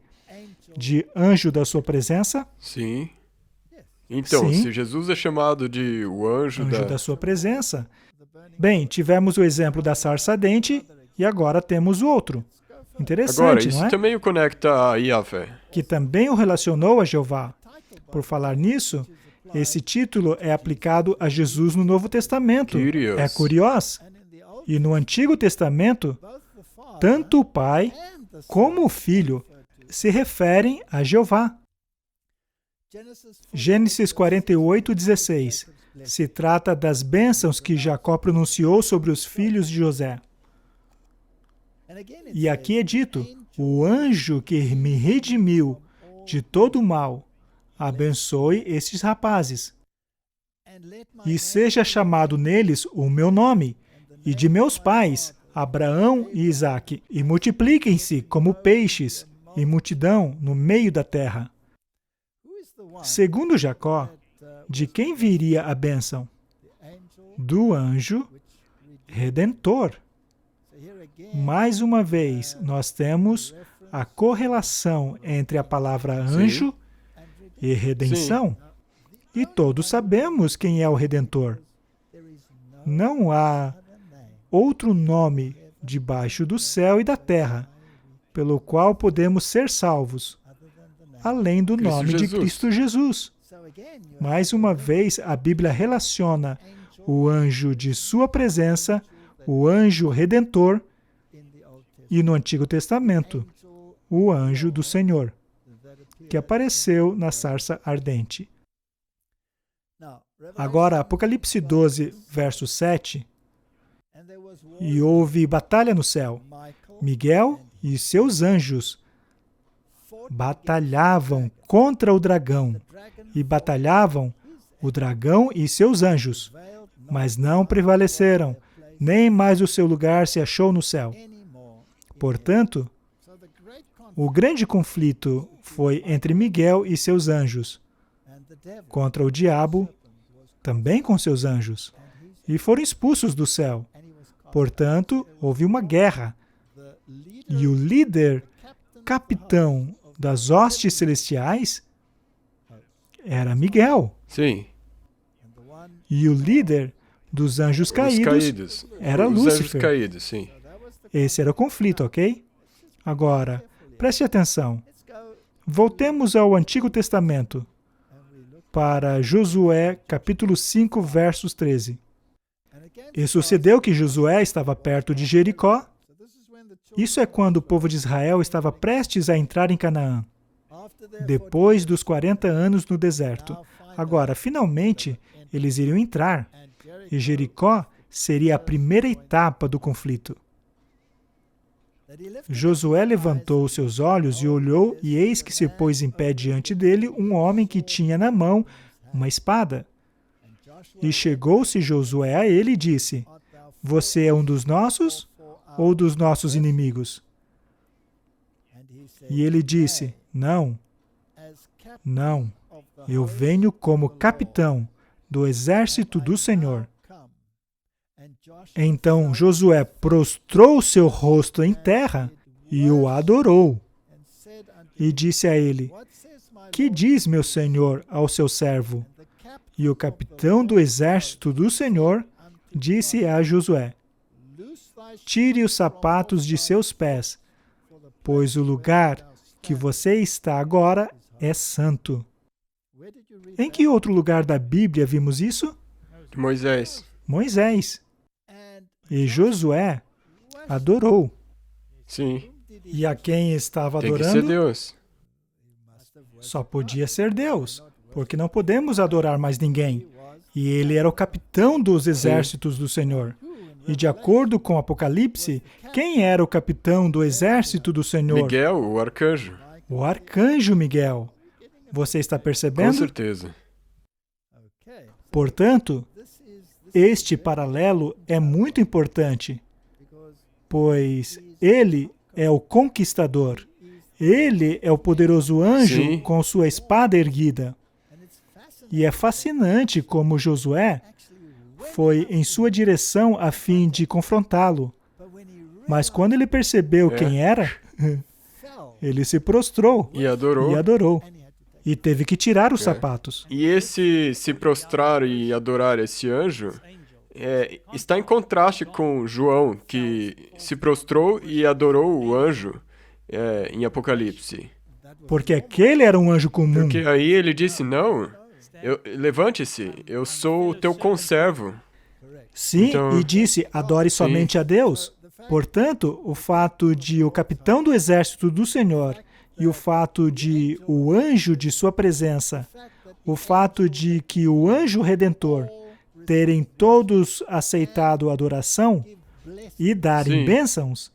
de anjo da sua presença? Sim. Então, Sim. se Jesus é chamado de o anjo, Anjo da sua presença. Bem, tivemos o exemplo da sarça ardente e agora temos o outro. Agora, Interessante, isso não é? também o conecta a Yahvé. Que também o relacionou a Jeová. Por falar nisso, esse título é aplicado a Jesus no Novo Testamento. Kyrios. É curioso. E no Antigo Testamento, tanto o Pai como o Filho se referem a Jeová. Gênesis 48, 16. Se trata das bênçãos que Jacó pronunciou sobre os filhos de José. E aqui é dito, o anjo que me redimiu de todo o mal, abençoe estes rapazes. E seja chamado neles o meu nome, e de meus pais, Abraão e Isaque, e multipliquem-se como peixes, em multidão no meio da terra. Segundo Jacó, de quem viria a bênção? Do anjo redentor. Mais uma vez, nós temos a correlação entre a palavra anjo e redenção. E todos sabemos quem é o Redentor. Não há outro nome debaixo do céu e da terra pelo qual podemos ser salvos, além do Cristo nome de Jesus. Cristo Jesus. Mais uma vez, a Bíblia relaciona o anjo de sua presença, o anjo redentor, e no Antigo Testamento, o anjo do Senhor, que apareceu na sarça ardente. Agora, Apocalipse 12, verso 7. E houve batalha no céu. Miguel e seus anjos batalhavam contra o dragão. E batalhavam o dragão e seus anjos. Mas não prevaleceram, nem mais o seu lugar se achou no céu. Portanto, o grande conflito foi entre Miguel e seus anjos, contra o diabo, também com seus anjos, e foram expulsos do céu. Portanto, houve uma guerra, e o líder, capitão das hostes celestiais, era Miguel. Sim. E o líder dos anjos caídos era Os anjos Lúcifer. caídos, sim. Esse era o conflito, ok? Agora, preste atenção. Voltemos ao Antigo Testamento, para Josué, capítulo 5, versos 13. E sucedeu que Josué estava perto de Jericó. Isso é quando o povo de Israel estava prestes a entrar em Canaã, depois dos 40 anos no deserto. Agora, finalmente, eles iriam entrar, e Jericó seria a primeira etapa do conflito. Josué levantou os seus olhos e olhou, e eis que se pôs em pé diante dele um homem que tinha na mão uma espada. E chegou-se Josué a ele e disse: Você é um dos nossos ou dos nossos inimigos? E ele disse: Não, não, eu venho como capitão do exército do Senhor. Então Josué prostrou seu rosto em terra e o adorou. E disse a ele: Que diz meu senhor ao seu servo? E o capitão do exército do Senhor disse a Josué: Tire os sapatos de seus pés, pois o lugar que você está agora é santo. Em que outro lugar da Bíblia vimos isso? Moisés. Moisés. E Josué adorou. Sim. E a quem estava Tem que ser adorando? Deus. Só podia ser Deus, porque não podemos adorar mais ninguém. E ele era o capitão dos exércitos do Senhor. E de acordo com Apocalipse, quem era o capitão do exército do Senhor? Miguel, o arcanjo. O arcanjo Miguel. Você está percebendo? Com certeza. Portanto, este paralelo é muito importante, pois ele é o conquistador. Ele é o poderoso anjo Sim. com sua espada erguida. E é fascinante como Josué foi em sua direção a fim de confrontá-lo. Mas quando ele percebeu quem era, ele se prostrou E adorou. e adorou. E teve que tirar os sapatos. E esse se prostrar e adorar esse anjo está em contraste com João, que se prostrou e adorou o anjo em Apocalipse. Porque aquele era um anjo comum. Porque aí ele disse, não, levante-se, eu sou o teu conservo. Sim, Então, e disse, adore somente a Deus. Portanto, o fato de o capitão do exército do Senhor e o fato de o anjo de sua presença, o fato de que o anjo redentor terem todos aceitado a adoração e darem Sim. bênçãos,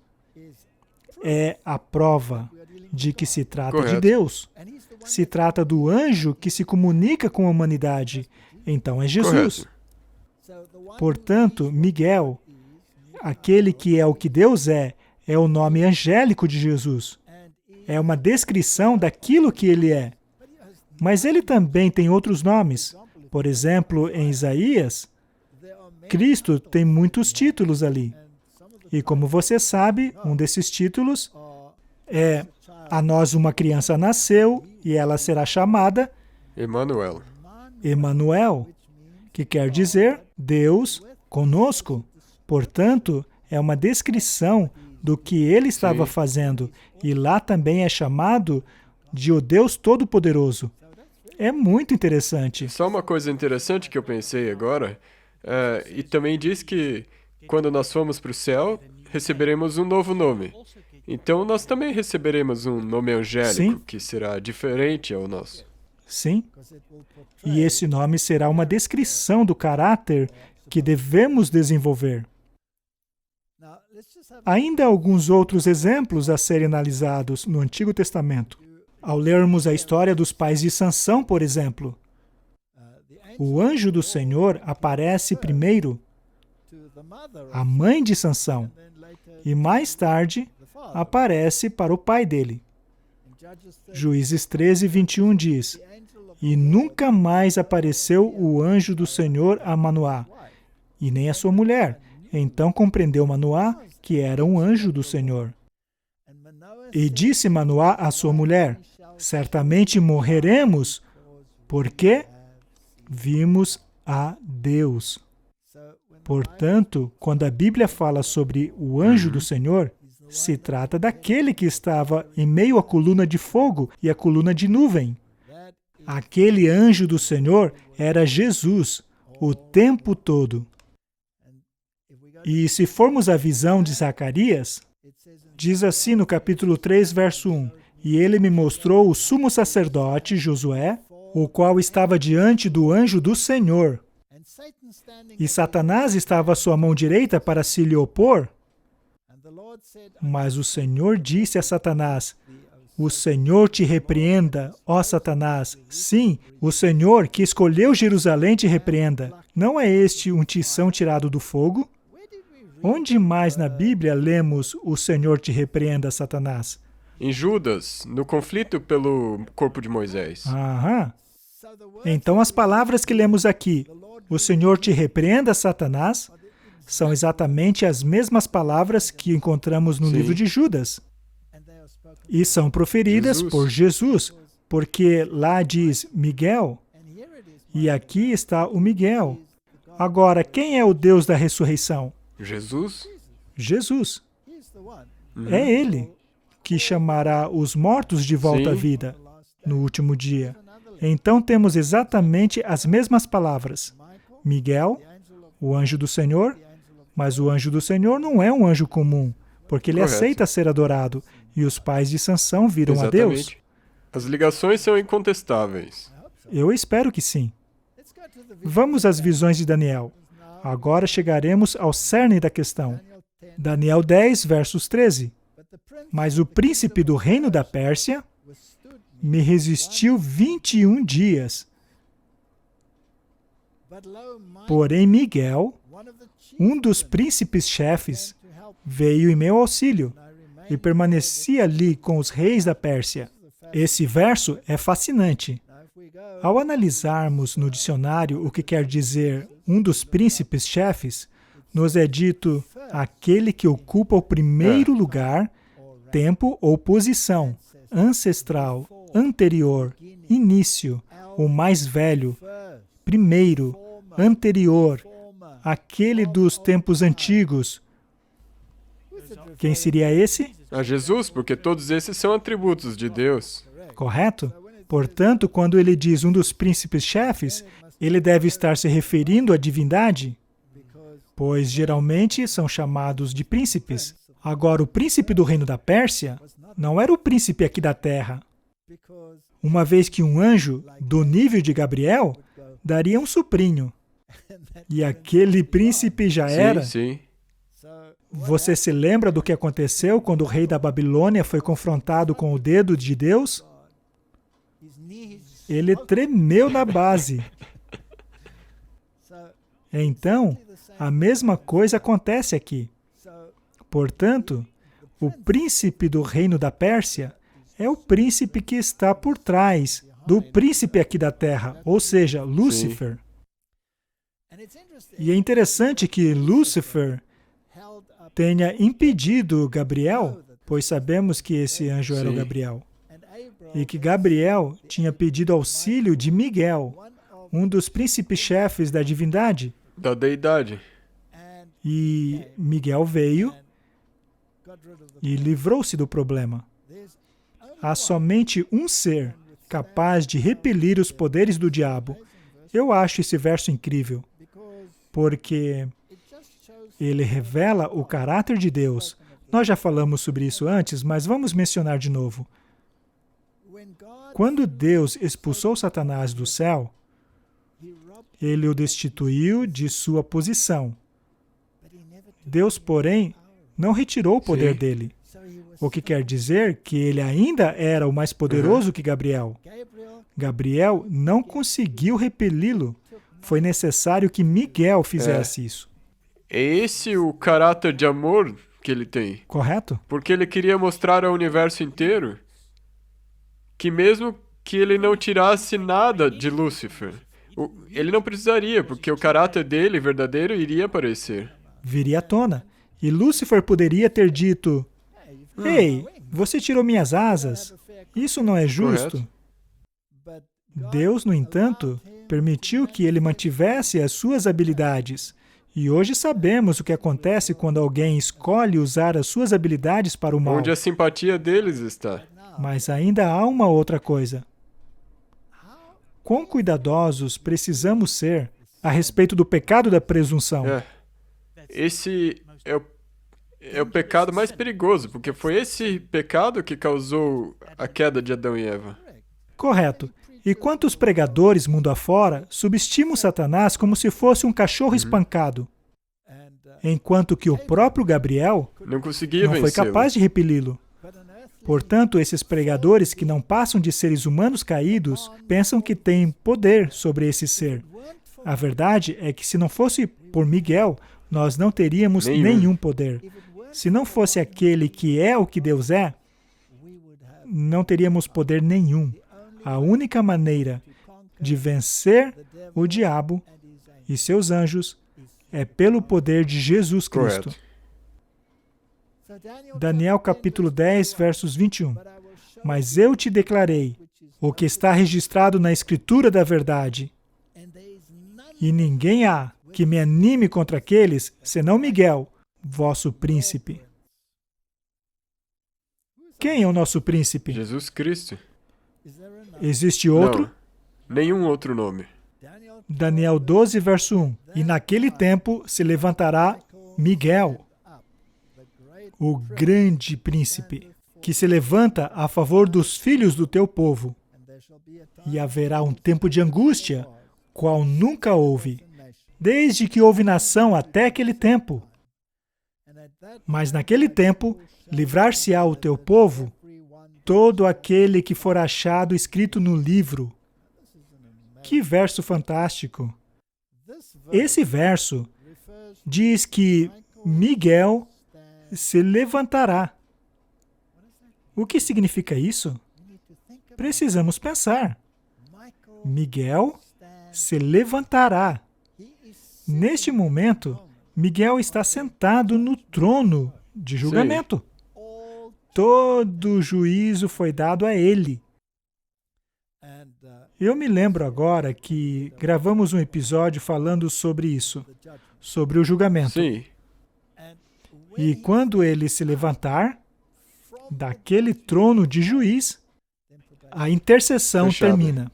é a prova de que se trata de Correto. Deus. Se trata do anjo que se comunica com a humanidade. Então é Jesus. Correto. Portanto, Miguel, aquele que é o que Deus é o nome angélico de Jesus. É uma descrição daquilo que ele é. Mas ele também tem outros nomes. Por exemplo, em Isaías, Cristo tem muitos títulos ali. E como você sabe, um desses títulos é: a nós uma criança nasceu e ela será chamada Emanuel. Emanuel, que quer dizer Deus conosco. Portanto, é uma descrição do que ele estava fazendo. E lá também é chamado de o Deus Todo-Poderoso. É muito interessante. Só uma coisa interessante que eu pensei agora, e também diz que quando nós formos para o céu, receberemos um novo nome. Então nós também receberemos um nome angélico, Sim. que será diferente ao nosso. Sim. E esse nome será uma descrição do caráter que devemos desenvolver. Ainda há alguns outros exemplos a serem analisados no Antigo Testamento. Ao lermos a história dos pais de Sansão, por exemplo, o anjo do Senhor aparece primeiro à mãe de Sansão e mais tarde aparece para o pai dele. Juízes 13, 21 diz: "E nunca mais apareceu o anjo do Senhor a Manoá, e nem a sua mulher. Então compreendeu Manoá que era um anjo do Senhor. E disse Manoá à sua mulher: Certamente morreremos, porque vimos a Deus." Portanto, quando a Bíblia fala sobre o anjo do Senhor, se trata daquele que estava em meio à coluna de fogo e à coluna de nuvem. Aquele anjo do Senhor era Jesus, o tempo todo. E se formos à visão de Zacarias, diz assim no capítulo 3, verso 1, "E ele me mostrou o sumo sacerdote, Josué, o qual estava diante do anjo do Senhor. E Satanás estava à sua mão direita para se lhe opor. Mas o Senhor disse a Satanás: O Senhor te repreenda, ó Satanás. Sim, o Senhor que escolheu Jerusalém te repreenda. Não é este um tição tirado do fogo? Onde mais na Bíblia lemos o Senhor te repreenda, Satanás? Em Judas, no conflito pelo corpo de Moisés. Aham. Então as palavras que lemos aqui, o Senhor te repreenda, Satanás, são exatamente as mesmas palavras que encontramos no livro de Judas. E são proferidas por Jesus, porque lá diz Miguel, e aqui está o Miguel. Agora, quem é o Deus da ressurreição? Jesus? Jesus. É Ele que chamará os mortos de volta à vida no último dia. Então temos exatamente as mesmas palavras. Miguel, o anjo do Senhor, mas o anjo do Senhor não é um anjo comum, porque ele aceita ser adorado, e os pais de Sansão viram a Deus. As ligações são incontestáveis. Eu espero que sim. Vamos às visões de Daniel. Agora chegaremos ao cerne da questão. Daniel 10, versos 13. Mas o príncipe do reino da Pérsia me resistiu 21 dias. Porém, Miguel, um dos príncipes-chefes, veio em meu auxílio e permaneci ali com os reis da Pérsia. Esse verso é fascinante. Ao analisarmos no dicionário o que quer dizer um dos príncipes-chefes, nos é dito aquele que ocupa o primeiro lugar, tempo ou posição, ancestral, anterior, início, o mais velho, primeiro, anterior, aquele dos tempos antigos. Quem seria esse? A Jesus, porque todos esses são atributos de Deus. Correto? Portanto, quando ele diz um dos príncipes-chefes, ele deve estar se referindo à divindade, pois geralmente são chamados de príncipes. Agora, o príncipe do reino da Pérsia não era o príncipe aqui da terra, uma vez que um anjo do nível de Gabriel daria um sobrinho. E aquele príncipe já era. Sim. Você se lembra do que aconteceu quando o rei da Babilônia foi confrontado com o dedo de Deus? Ele tremeu na base. Então, a mesma coisa acontece aqui. Portanto, o príncipe do reino da Pérsia é o príncipe que está por trás do príncipe aqui da terra, ou seja, Lúcifer. E é interessante que Lúcifer tenha impedido Gabriel, pois sabemos que esse anjo era o Gabriel, e que Gabriel tinha pedido auxílio de Miguel, um dos príncipes-chefes da divindade. Da deidade. E Miguel veio e livrou-se do problema. Há somente um ser capaz de repelir os poderes do diabo. Eu acho esse verso incrível, porque ele revela o caráter de Deus. Nós já falamos sobre isso antes, mas vamos mencionar de novo. Quando Deus expulsou Satanás do céu, ele o destituiu de sua posição. Deus, porém, não retirou o poder dele. O que quer dizer que ele ainda era o mais poderoso que Gabriel. Gabriel não conseguiu repeli-lo. Foi necessário que Miguel fizesse isso. É esse o caráter de amor que ele tem. Correto? Porque ele queria mostrar ao universo inteiro que mesmo que ele não tirasse nada de Lúcifer, ele não precisaria, porque o caráter dele verdadeiro iria aparecer. Viria à tona. E Lúcifer poderia ter dito: Ei, você tirou minhas asas. Isso não é justo. Correto. Deus, no entanto, permitiu que ele mantivesse as suas habilidades. E hoje sabemos o que acontece quando alguém escolhe usar as suas habilidades para o mal. Onde a simpatia deles está. Mas ainda há uma outra coisa. Quão cuidadosos precisamos ser a respeito do pecado da presunção? Esse é o pecado mais perigoso, porque foi esse pecado que causou a queda de Adão e Eva. Correto. E quantos pregadores, mundo afora, subestimam Satanás como se fosse um cachorro espancado, enquanto que o próprio Gabriel Não conseguia não foi vencê-lo. capaz de repeli-lo. Portanto, esses pregadores que não passam de seres humanos caídos pensam que têm poder sobre esse ser. A verdade é que se não fosse por Miguel, nós não teríamos nenhum poder. Se não fosse aquele que é o que Deus é, não teríamos poder nenhum. A única maneira de vencer o diabo e seus anjos é pelo poder de Jesus Cristo. Correto. Daniel capítulo 10, versos 21. Mas eu te declarei o que está registrado na Escritura da verdade. E ninguém há que me anime contra aqueles, senão Miguel, vosso príncipe. Quem é o nosso príncipe? Jesus Cristo. Existe outro? Não, nenhum outro nome. Daniel 12, verso 1. E naquele tempo se levantará Miguel, o grande príncipe, que se levanta a favor dos filhos do teu povo. E haverá um tempo de angústia, qual nunca houve, desde que houve nação até aquele tempo. Mas naquele tempo, livrar-se-á o teu povo, todo aquele que for achado escrito no livro. Que verso fantástico! Esse verso diz que Miguel se levantará. O que significa isso? Precisamos pensar. Miguel se levantará. Neste momento, Miguel está sentado no trono de julgamento. Todo juízo foi dado a ele. Eu me lembro agora que gravamos um episódio falando sobre isso, sobre o julgamento. Sim. E quando ele se levantar daquele trono de juiz, a intercessão termina.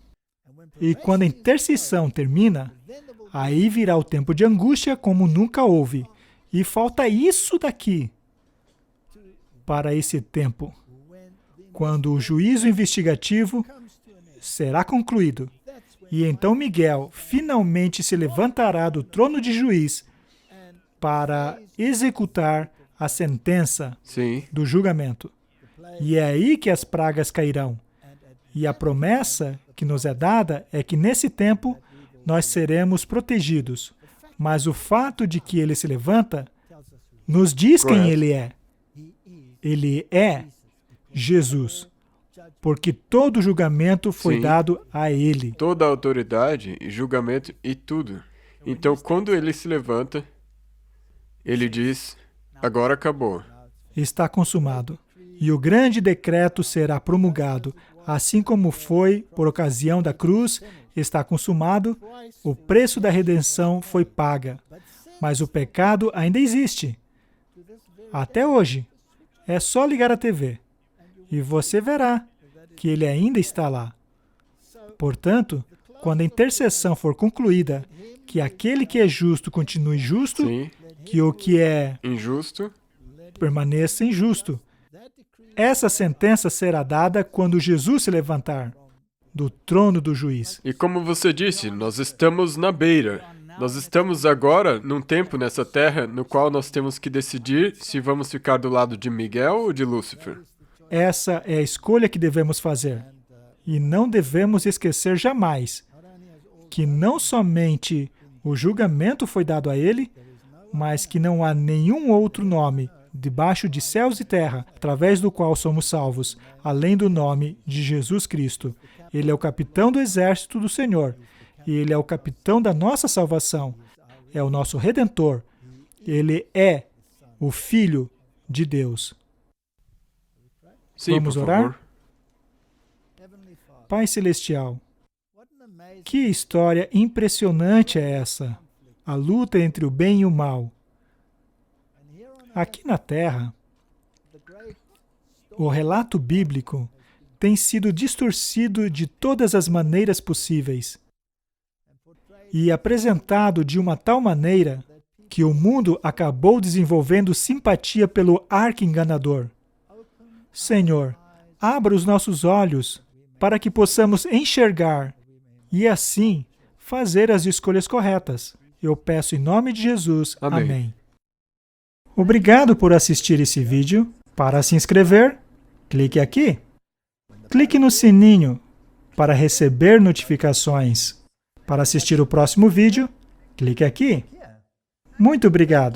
E quando a intercessão termina, aí virá o tempo de angústia como nunca houve. E falta isso daqui para esse tempo, quando o juízo investigativo será concluído. E então Miguel finalmente se levantará do trono de juiz para executar a sentença do julgamento. E é aí que as pragas cairão. E a promessa que nos é dada é que nesse tempo nós seremos protegidos. Mas o fato de que ele se levanta nos diz quem ele é. Ele é Jesus. Porque todo julgamento foi dado a ele. Toda a autoridade, julgamento e tudo. Então, quando ele se levanta, ele diz, agora acabou. Está consumado. E o grande decreto será promulgado, assim como foi por ocasião da cruz, está consumado, o preço da redenção foi paga. Mas o pecado ainda existe. Até hoje. É só ligar a TV. E você verá que ele ainda está lá. Portanto, quando a intercessão for concluída, que aquele que é justo continue justo, que o que é injusto permaneça injusto. Essa sentença será dada quando Jesus se levantar. do trono do juiz. E como você disse, nós estamos na beira. Nós estamos agora num tempo nessa terra no qual nós temos que decidir se vamos ficar do lado de Miguel ou de Lúcifer. Essa é a escolha que devemos fazer. E não devemos esquecer jamais que não somente o julgamento foi dado a ele, mas que não há nenhum outro nome debaixo de céus e terra, através do qual somos salvos, além do nome de Jesus Cristo. Ele é o capitão do exército do Senhor, e Ele é o capitão da nossa salvação, é o nosso Redentor, Ele é o Filho de Deus. Sim, Vamos por orar? favor. Pai Celestial, que história impressionante é essa? A luta entre o bem e o mal. Aqui na Terra, o relato bíblico tem sido distorcido de todas as maneiras possíveis e apresentado de uma tal maneira que o mundo acabou desenvolvendo simpatia pelo arqui-enganador. Senhor, abra os nossos olhos para que possamos enxergar e, assim, fazer as escolhas corretas. Eu peço em nome de Jesus. Amém. Amém. Obrigado por assistir esse vídeo. Para se inscrever, clique aqui. Clique no sininho para receber notificações. Para assistir o próximo vídeo, clique aqui. Muito obrigado.